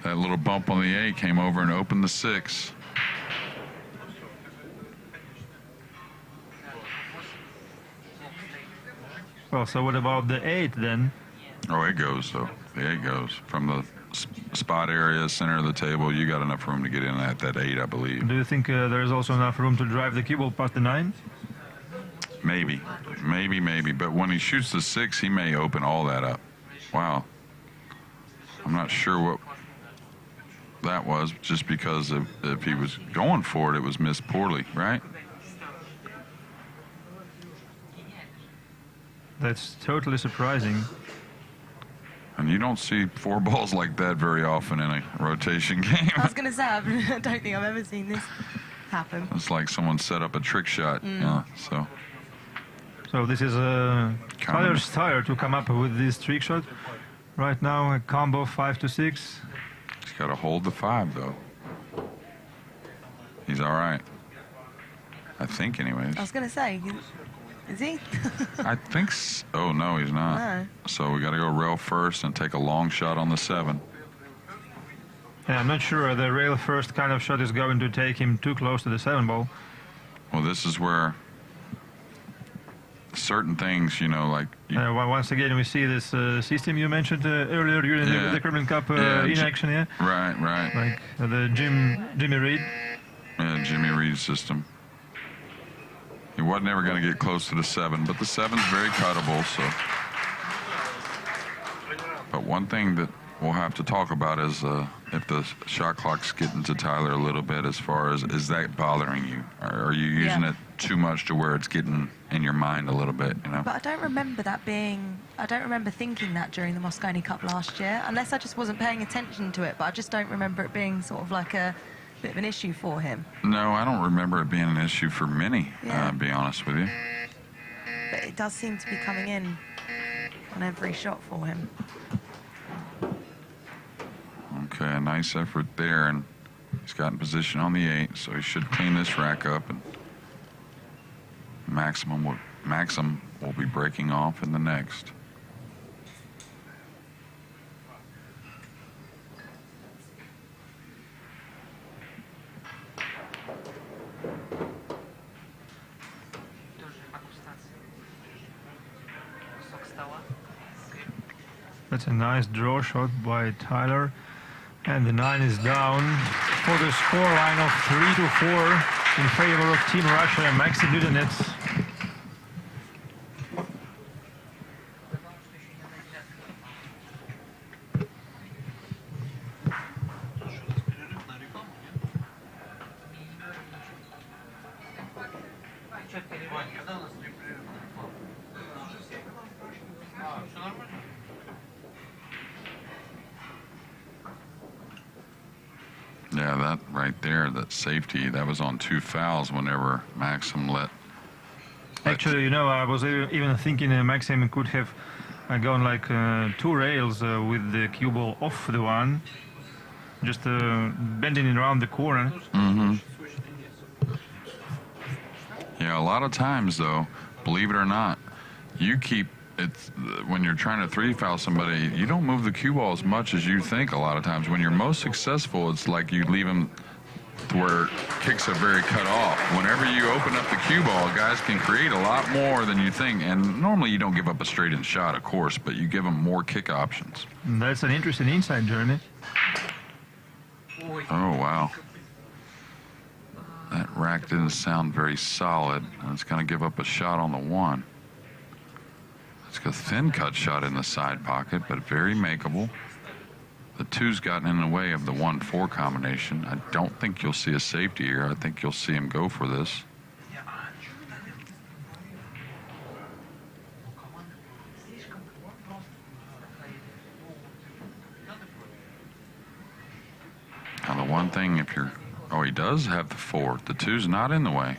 S2: That little bump on the 8 came over and opened the 6.
S4: Well, so what about the 8 then?
S2: Oh, it goes, though. Yeah, it goes. From the spot area, center of the table, you got enough room to get in at that 8, I believe.
S4: Do you think there's also enough room to drive the cue ball past the 9?
S2: Maybe. But when he shoots the 6, he may open all that up. Wow. I'm not sure what that was, just because if he was going for it, it was missed poorly, right?
S4: That's totally surprising.
S2: And you don't see 4 balls like that very often in a rotation game.
S7: I was going to say, I don't think I've ever seen this happen.
S2: It's like someone set up a trick shot.
S4: So this is Tyler Styer to come up with this trick shot. Right now, a combo 5 to 6.
S2: He's got to hold the 5, though. He's all right. I think, anyways.
S7: I was going to say, is he?
S2: I think oh, no, he's not.
S7: No.
S2: So we got to go rail first and take a long shot on the 7.
S4: Yeah, I'm not sure the rail first kind of shot is going to take him too close to the 7 ball.
S2: Well, this is where certain things, you know, like...
S4: once again, we see this system you mentioned earlier during the Kremlin Cup in action here.
S2: Right.
S4: Like the Jimmy Reed.
S2: Yeah, Jimmy Reed system. He wasn't ever going to get close to the 7, but the 7's very cuttable, so... But one thing that we'll have to talk about is if the shot clock's getting to Tyler a little bit, as far as, is that bothering you? Are you using it too much to where it's getting in your mind a little bit, you know?
S7: But I don't remember that being... I don't remember thinking that during the Mosconi Cup last year, unless I just wasn't paying attention to it, but I just don't remember it being sort of like a bit of an issue for him.
S2: No, I don't remember it being an issue for many, to be honest with you.
S7: But it does seem to be coming in on every shot for him.
S2: Okay, a nice effort there, and he's got in position on the 8, so he should clean this rack up, and Maxim will be breaking off in the next.
S4: That's a nice draw shot by Tyler. And the 9 is down for the scoreline of 3 to 4 in favor of Team Russia and Maxi Dudanets.
S2: Yeah, that right there, that safety, that was on 2 fouls whenever Maxim let...
S4: Actually, you know, I was even thinking Maxim could have gone like 2 rails with the cue ball off the 1, just bending it around the corner.
S2: Yeah, a lot of times, though, believe it or not, you keep... when you're trying to 3 foul somebody, you don't move the cue ball as much as you think a lot of times. When you're most successful, it's like you leave them to where kicks are very cut off. Whenever you open up the cue ball, guys can create a lot more than you think. And normally you don't give up a straight-in shot, of course, but you give them more kick options.
S4: That's an interesting insight, Jeremy.
S2: Oh, wow. That rack didn't sound very solid. And it's going to give up a shot on the 1. It's a thin cut shot in the side pocket, but very makeable. The 2's gotten in the way of the 1-4 combination. I don't think you'll see a safety here. I think you'll see him go for this. Now the one thing, if you're... Oh, he does have the 4. The 2's not in the way.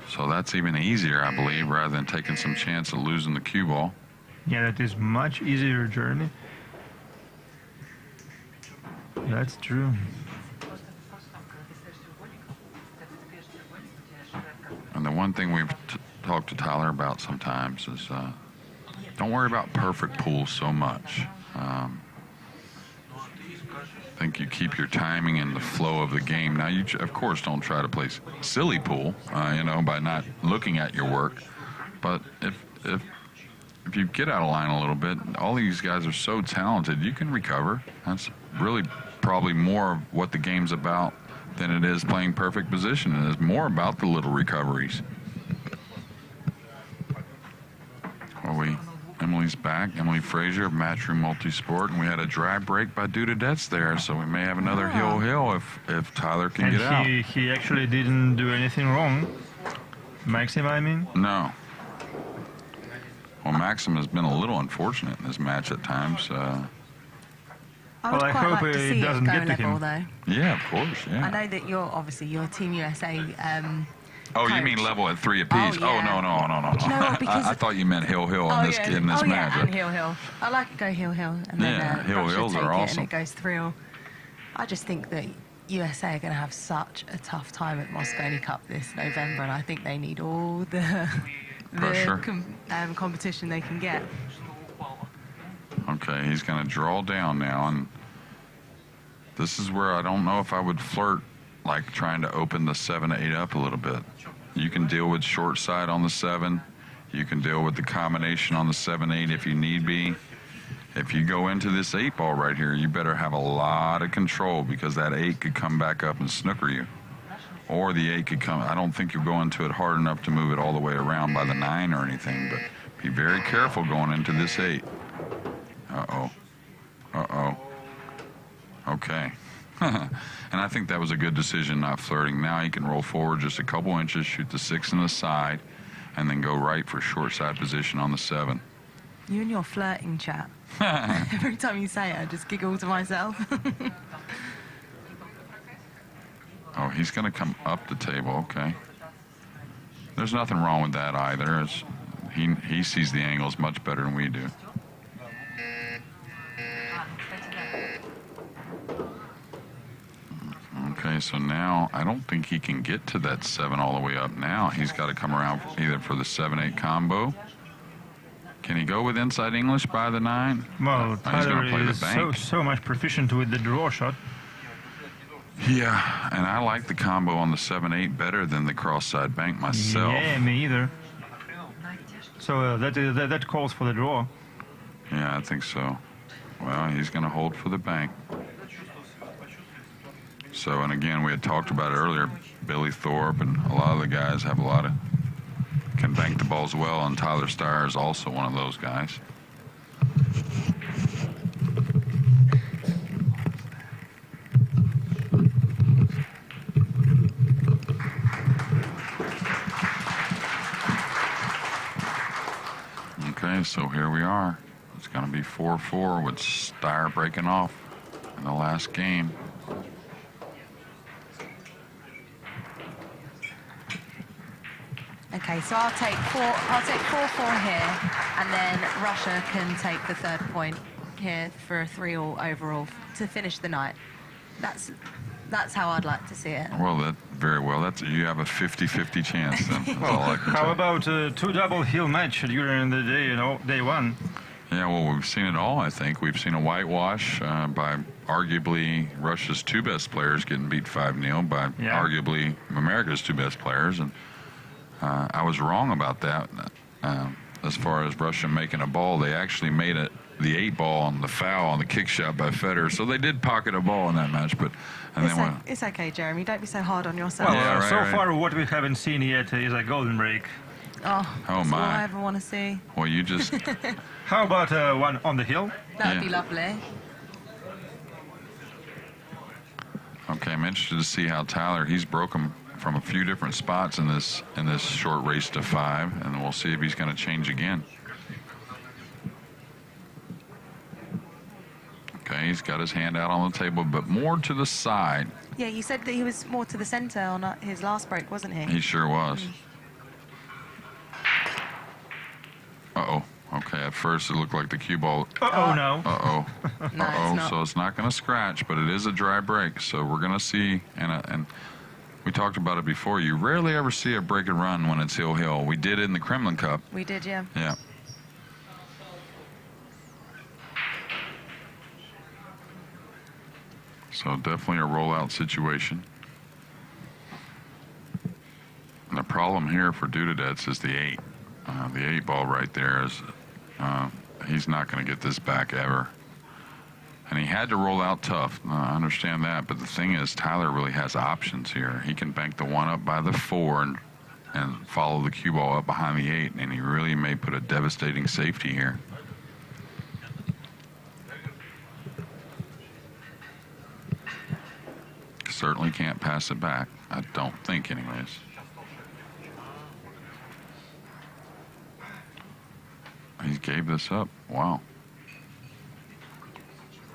S2: So that's even easier, I believe, rather than taking some chance of losing the cue ball.
S4: Yeah, that is much easier, Jeremy. That's true.
S2: And the one thing we've talked to Tyler about sometimes is don't worry about perfect pools so much. I think you keep your timing and the flow of the game. Now, you, of course, don't try to play silly pool, you know, by not looking at your work. But if if you get out of line a little bit, all these guys are so talented. You can recover. That's really probably more of what the game's about than it is playing perfect position. And it's more about the little recoveries. Emily's back. Emily Frazier, Matchroom Multisport, and we had a dry break by Dudanets there, so we may have another hill if Tyler can get out.
S4: And he actually didn't do anything wrong. Maxim, I mean?
S2: No. Well, Maxim has been a little unfortunate in this match at times.
S7: I would quite
S4: hope
S7: like to see
S4: it
S7: it
S4: doesn't
S7: go
S4: get to
S7: level,
S4: him.
S7: though.
S2: Yeah, of course, yeah.
S7: I know that you're Team USA.
S2: Oh, you
S7: coach.
S2: mean level at 3 apiece?
S7: Oh, yeah.
S2: No.
S7: Do you know what, because
S2: I thought you meant hill in this match.
S7: Yeah, and hill. I like it go hill, and then
S2: hills
S7: Russia
S2: are
S7: take it
S2: awesome.
S7: and it goes 3-all. I just think that USA are going to have such a tough time at Mosconi Cup this November, and I think they need all the competition they can get.
S2: Okay, he's going to draw down now, and this is where I don't know if I would flirt like trying to open the 7-8 up a little bit. You can deal with short side on the 7. You can deal with the combination on the 7-8 if you need be. If you go into this 8 ball right here, you better have a lot of control because that 8 could come back up and snooker you. Or the 8 could come, I don't think you'll go into it hard enough to move it all the way around by the 9 or anything, but be very careful going into this 8. Uh-oh. Okay. And I think that was a good decision, not flirting. Now he can roll forward just a couple inches, shoot the 6 in the side, and then go right for short side position on the 7.
S7: You and your flirting chat. Every time you say it, I just giggle to myself.
S2: Oh, he's going to come up the table. Okay. There's nothing wrong with that either. He sees the angles much better than we do. Okay, so now I don't think he can get to that 7 all the way up now. He's got to come around either for the 7-8 combo. Can he go with inside English by the 9?
S4: Well, Tyler is so much proficient with the draw shot.
S2: Yeah, and I like the combo on the 7-8 better than the cross-side bank myself.
S4: Yeah, me either. So that calls for the draw.
S2: Yeah, I think so. Well, he's going to hold for the bank. So, and again, we had talked about it earlier, Billy Thorpe and a lot of the guys have can bank the balls well, and Tyler Styer is also one of those guys. Okay, so here we are. It's going to be 4-4 with Styer breaking off in the last game.
S7: Okay, so I'll take 4-4 here, and then Russia can take the 3rd point here for a 3-all overall to finish the night. That's how I'd like to see it.
S2: Well, very well. You have a 50-50 chance. Then. That's all I can
S4: How
S2: tell.
S4: about a 2-double hill match during the day one?
S2: Yeah, well, we've seen it all, I think. We've seen a whitewash by arguably Russia's 2 best players getting beat 5-0 by arguably America's 2 best players, and I was wrong about that. As far as Russia making a ball, they actually made the 8 ball on the foul on the kick shot by Federer, so they did pocket a ball in that match. But
S7: it's okay, Jeremy. Don't be so hard on yourself.
S4: Well,
S2: yeah,
S4: so far what we haven't seen yet is a golden break.
S7: That's
S2: my!
S7: all I ever want to see.
S2: Well, you just.
S4: How about one on the hill?
S7: That would be lovely.
S2: Okay, I'm interested to see how Tyler. He's broken from a few different spots in this short race to 5, and we'll see if he's going to change again. Okay, he's got his hand out on the table, but more to the side.
S7: Yeah, you said that he was more to the center on his last break, wasn't he?
S2: He sure was. Uh-oh. Okay, at first it looked like the cue ball.
S4: Uh-oh, no.
S2: Uh-oh.
S7: No,
S2: Uh-oh.
S7: it's
S2: So it's not going to scratch, but it is a dry break. So we're going to see, and we talked about it before. You rarely ever see a break and run when it's hill-hill. We did it in the Kremlin Cup.
S7: We did, yeah.
S2: Yeah. So definitely a rollout situation. And the problem here for Dudanets is the 8. The 8 ball right there is He's not going to get this back ever. And he had to roll out tough. I understand that. But the thing is, Tyler really has options here. He can bank the 1 up by the 4 and follow the cue ball up behind the 8. And he really may put a devastating safety here. Certainly can't pass it back. I don't think, anyways. He gave this up. Wow.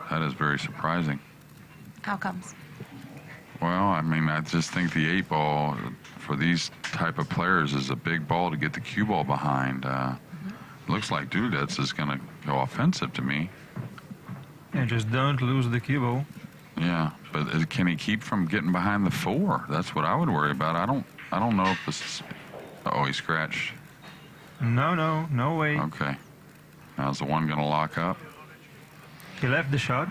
S2: That is very surprising.
S7: Outcomes.
S2: Well, I mean, I just think the 8 ball for these type of players is a big ball to get the cue ball behind. Looks like Dudanets is going to go offensive to me.
S4: Yeah, just don't lose the cue ball.
S2: Yeah, but can he keep from getting behind the 4? That's what I would worry about. I don't know if this is... Oh, he scratched.
S4: No way.
S2: Okay. Now's the 1 going to lock up?
S4: He left the shot.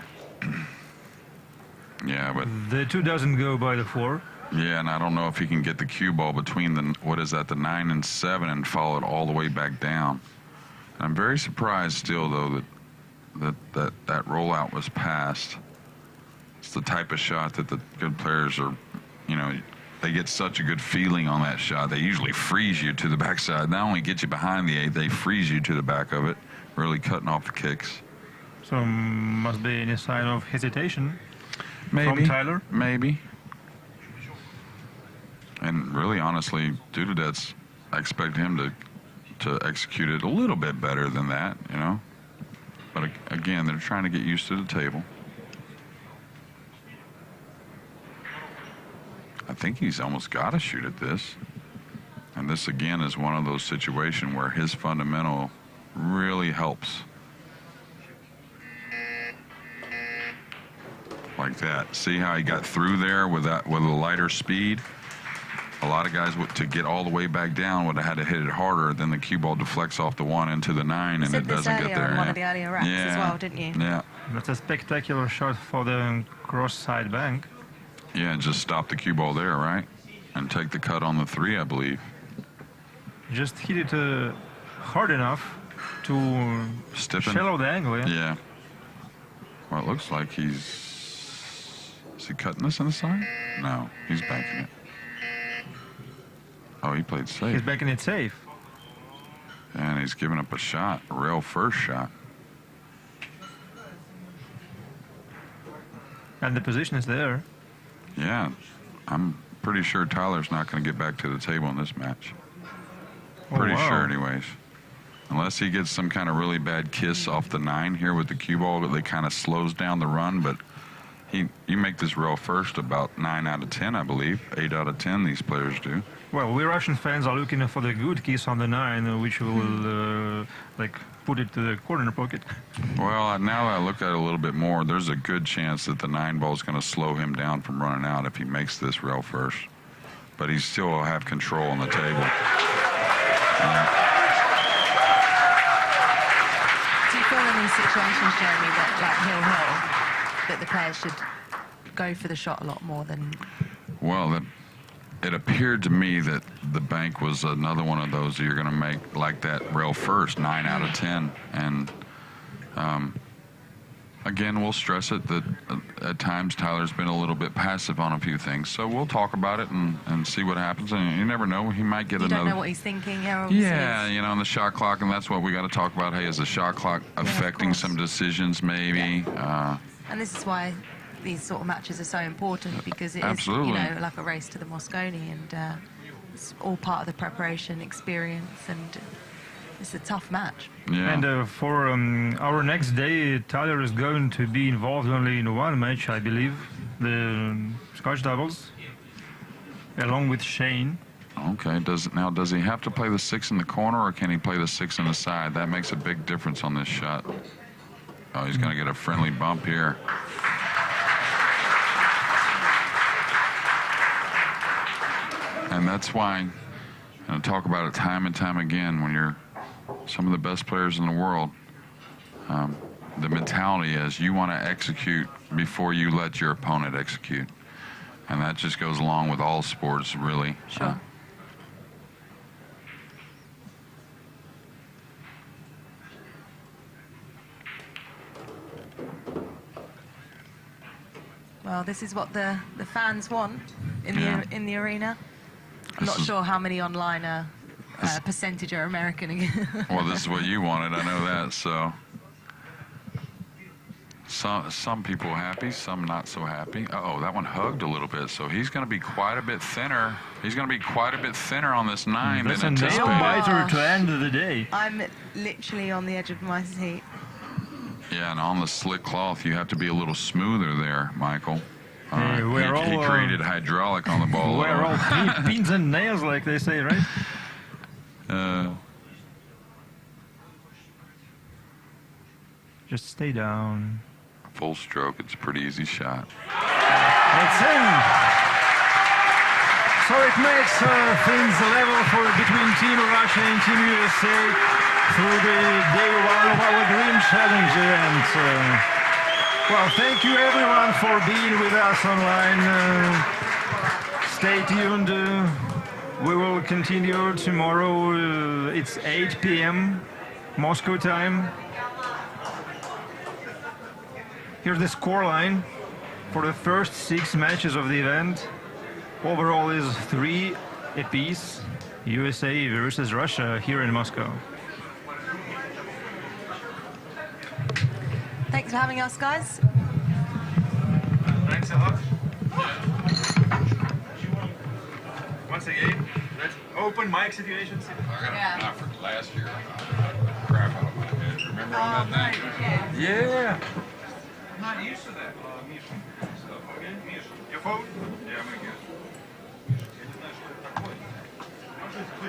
S2: Yeah, but...
S4: The 2 doesn't go by the 4.
S2: Yeah, and I don't know if he can get the cue ball between the, what is that, the 9 and 7 and follow it all the way back down. And I'm very surprised still, though, that rollout was passed. It's the type of shot that the good players are, you know, they get such a good feeling on that shot. They usually freeze you to the backside. Not only get you behind the 8, they freeze you to the back of it, really cutting off the kicks.
S4: So must be any sign of hesitation
S2: Maybe.
S4: from Tyler?
S2: Maybe. And really, honestly, Dudanets, I expect him to execute it a little bit better than that, you know. But again, they're trying to get used to the table. I think he's almost got to shoot at this. And this, again, is one of those situations where his fundamental really helps. Like that. See how he got through there with a lighter speed? A lot of guys, to get all the way back down, would have had to hit it harder. Then the cue ball deflects off the 1 into the 9, and it doesn't get there.
S7: On one of the earlier racks as well, didn't you?
S2: Yeah.
S4: That's a spectacular shot for the cross side bank.
S2: Yeah, and just stop the cue ball there, right? And take the cut on the 3, I believe.
S4: Just hit it hard enough to
S2: Stiffen.
S4: shallow the angle, yeah?
S2: Yeah. Well, it looks like Is he cutting this on the side? No, he's banking it. Oh, he played safe.
S4: He's banking it safe.
S2: And he's giving up a shot, a rail first shot.
S4: And the position is there.
S2: Yeah, I'm pretty sure Tyler's not going to get back to the table in this match. Pretty sure, anyways. Unless he gets some kind of really bad kiss off the 9 here with the cue ball, that kind of slows down the run. But you make this rail first about 9 out of 10, I believe. 8 out of 10 these players do.
S4: Well, we Russian fans are looking for the good kiss on the 9, which will put it to the corner pocket.
S2: Well, now that I look at it a little bit more, there's a good chance that the 9 ball is going to slow him down from running out if he makes this rail first. But he still will have control on the table.
S7: Do you feel in these situations, Jeremy, that like Hill, that the players should go for the shot a lot more than...
S2: Well, it appeared to me that the bank was another one of those that you're going to make like that rail first, 9 out of 10. And again, we'll stress it that at times Tyler's been a little bit passive on a few things. So we'll talk about it and see what happens. And you never know, he might get another.
S7: You don't know what he's thinking.
S2: Yeah, you know, in the shot clock, and that's what we got to talk about. Hey, is the shot clock affecting some decisions maybe?
S7: Yeah. And this is why these sort of matches are so important, because it is, you know, like a race to the Mosconi, and it's all part of the preparation experience, and it's a tough match.
S4: Yeah. And for our next day, Tyler is going to be involved only in one match, I believe, the Scotch doubles, along with Shane.
S2: Okay, does he have to play the 6 in the corner, or can he play the 6 in the side? That makes a big difference on this shot. Oh, he's going to get a friendly bump here. And that's why, and I talk about it time and time again, when you're some of the best players in the world, the mentality is you want to execute before you let your opponent execute. And that just goes along with all sports, really.
S7: Sure. Well, this is what the fans want in the arena. I'm not
S2: This is-
S7: sure how many online percentage are American again.
S2: Well, this is what you wanted. I know that. So some people happy, some not so happy. Uh-oh, that one hugged a little bit. So he's going to be quite a bit thinner. He's going to be quite a bit thinner on this 9
S4: That's
S2: than
S4: a nail
S2: anticipated.
S4: biter to end the day.
S7: I'm literally on the edge of my seat.
S2: Yeah, and on the slick cloth, you have to be a little smoother there, Michael.
S4: Hey, we're
S2: he
S4: all,
S2: created hydraulic on the ball.
S4: We're all pins and nails, like they say, right? Just stay down.
S2: Full stroke, it's a pretty easy shot.
S4: That's in. So it makes things level between Team Russia and Team USA through the day one of our Dream Challenge event. Well, thank you everyone for being with us online. Stay tuned. We will continue tomorrow. It's 8 p.m. Moscow time. Here's the scoreline for the first 6 matches of the event. Overall is 3 apiece. USA versus Russia here in Moscow.
S7: Thanks for having us, guys.
S4: Thanks a lot. Once again, that's open mic situations.
S2: Not for last year. Crap out of my head. Remember on that night? Yeah.
S4: I'm not used to that. Okay, your phone? Yeah, I'm good.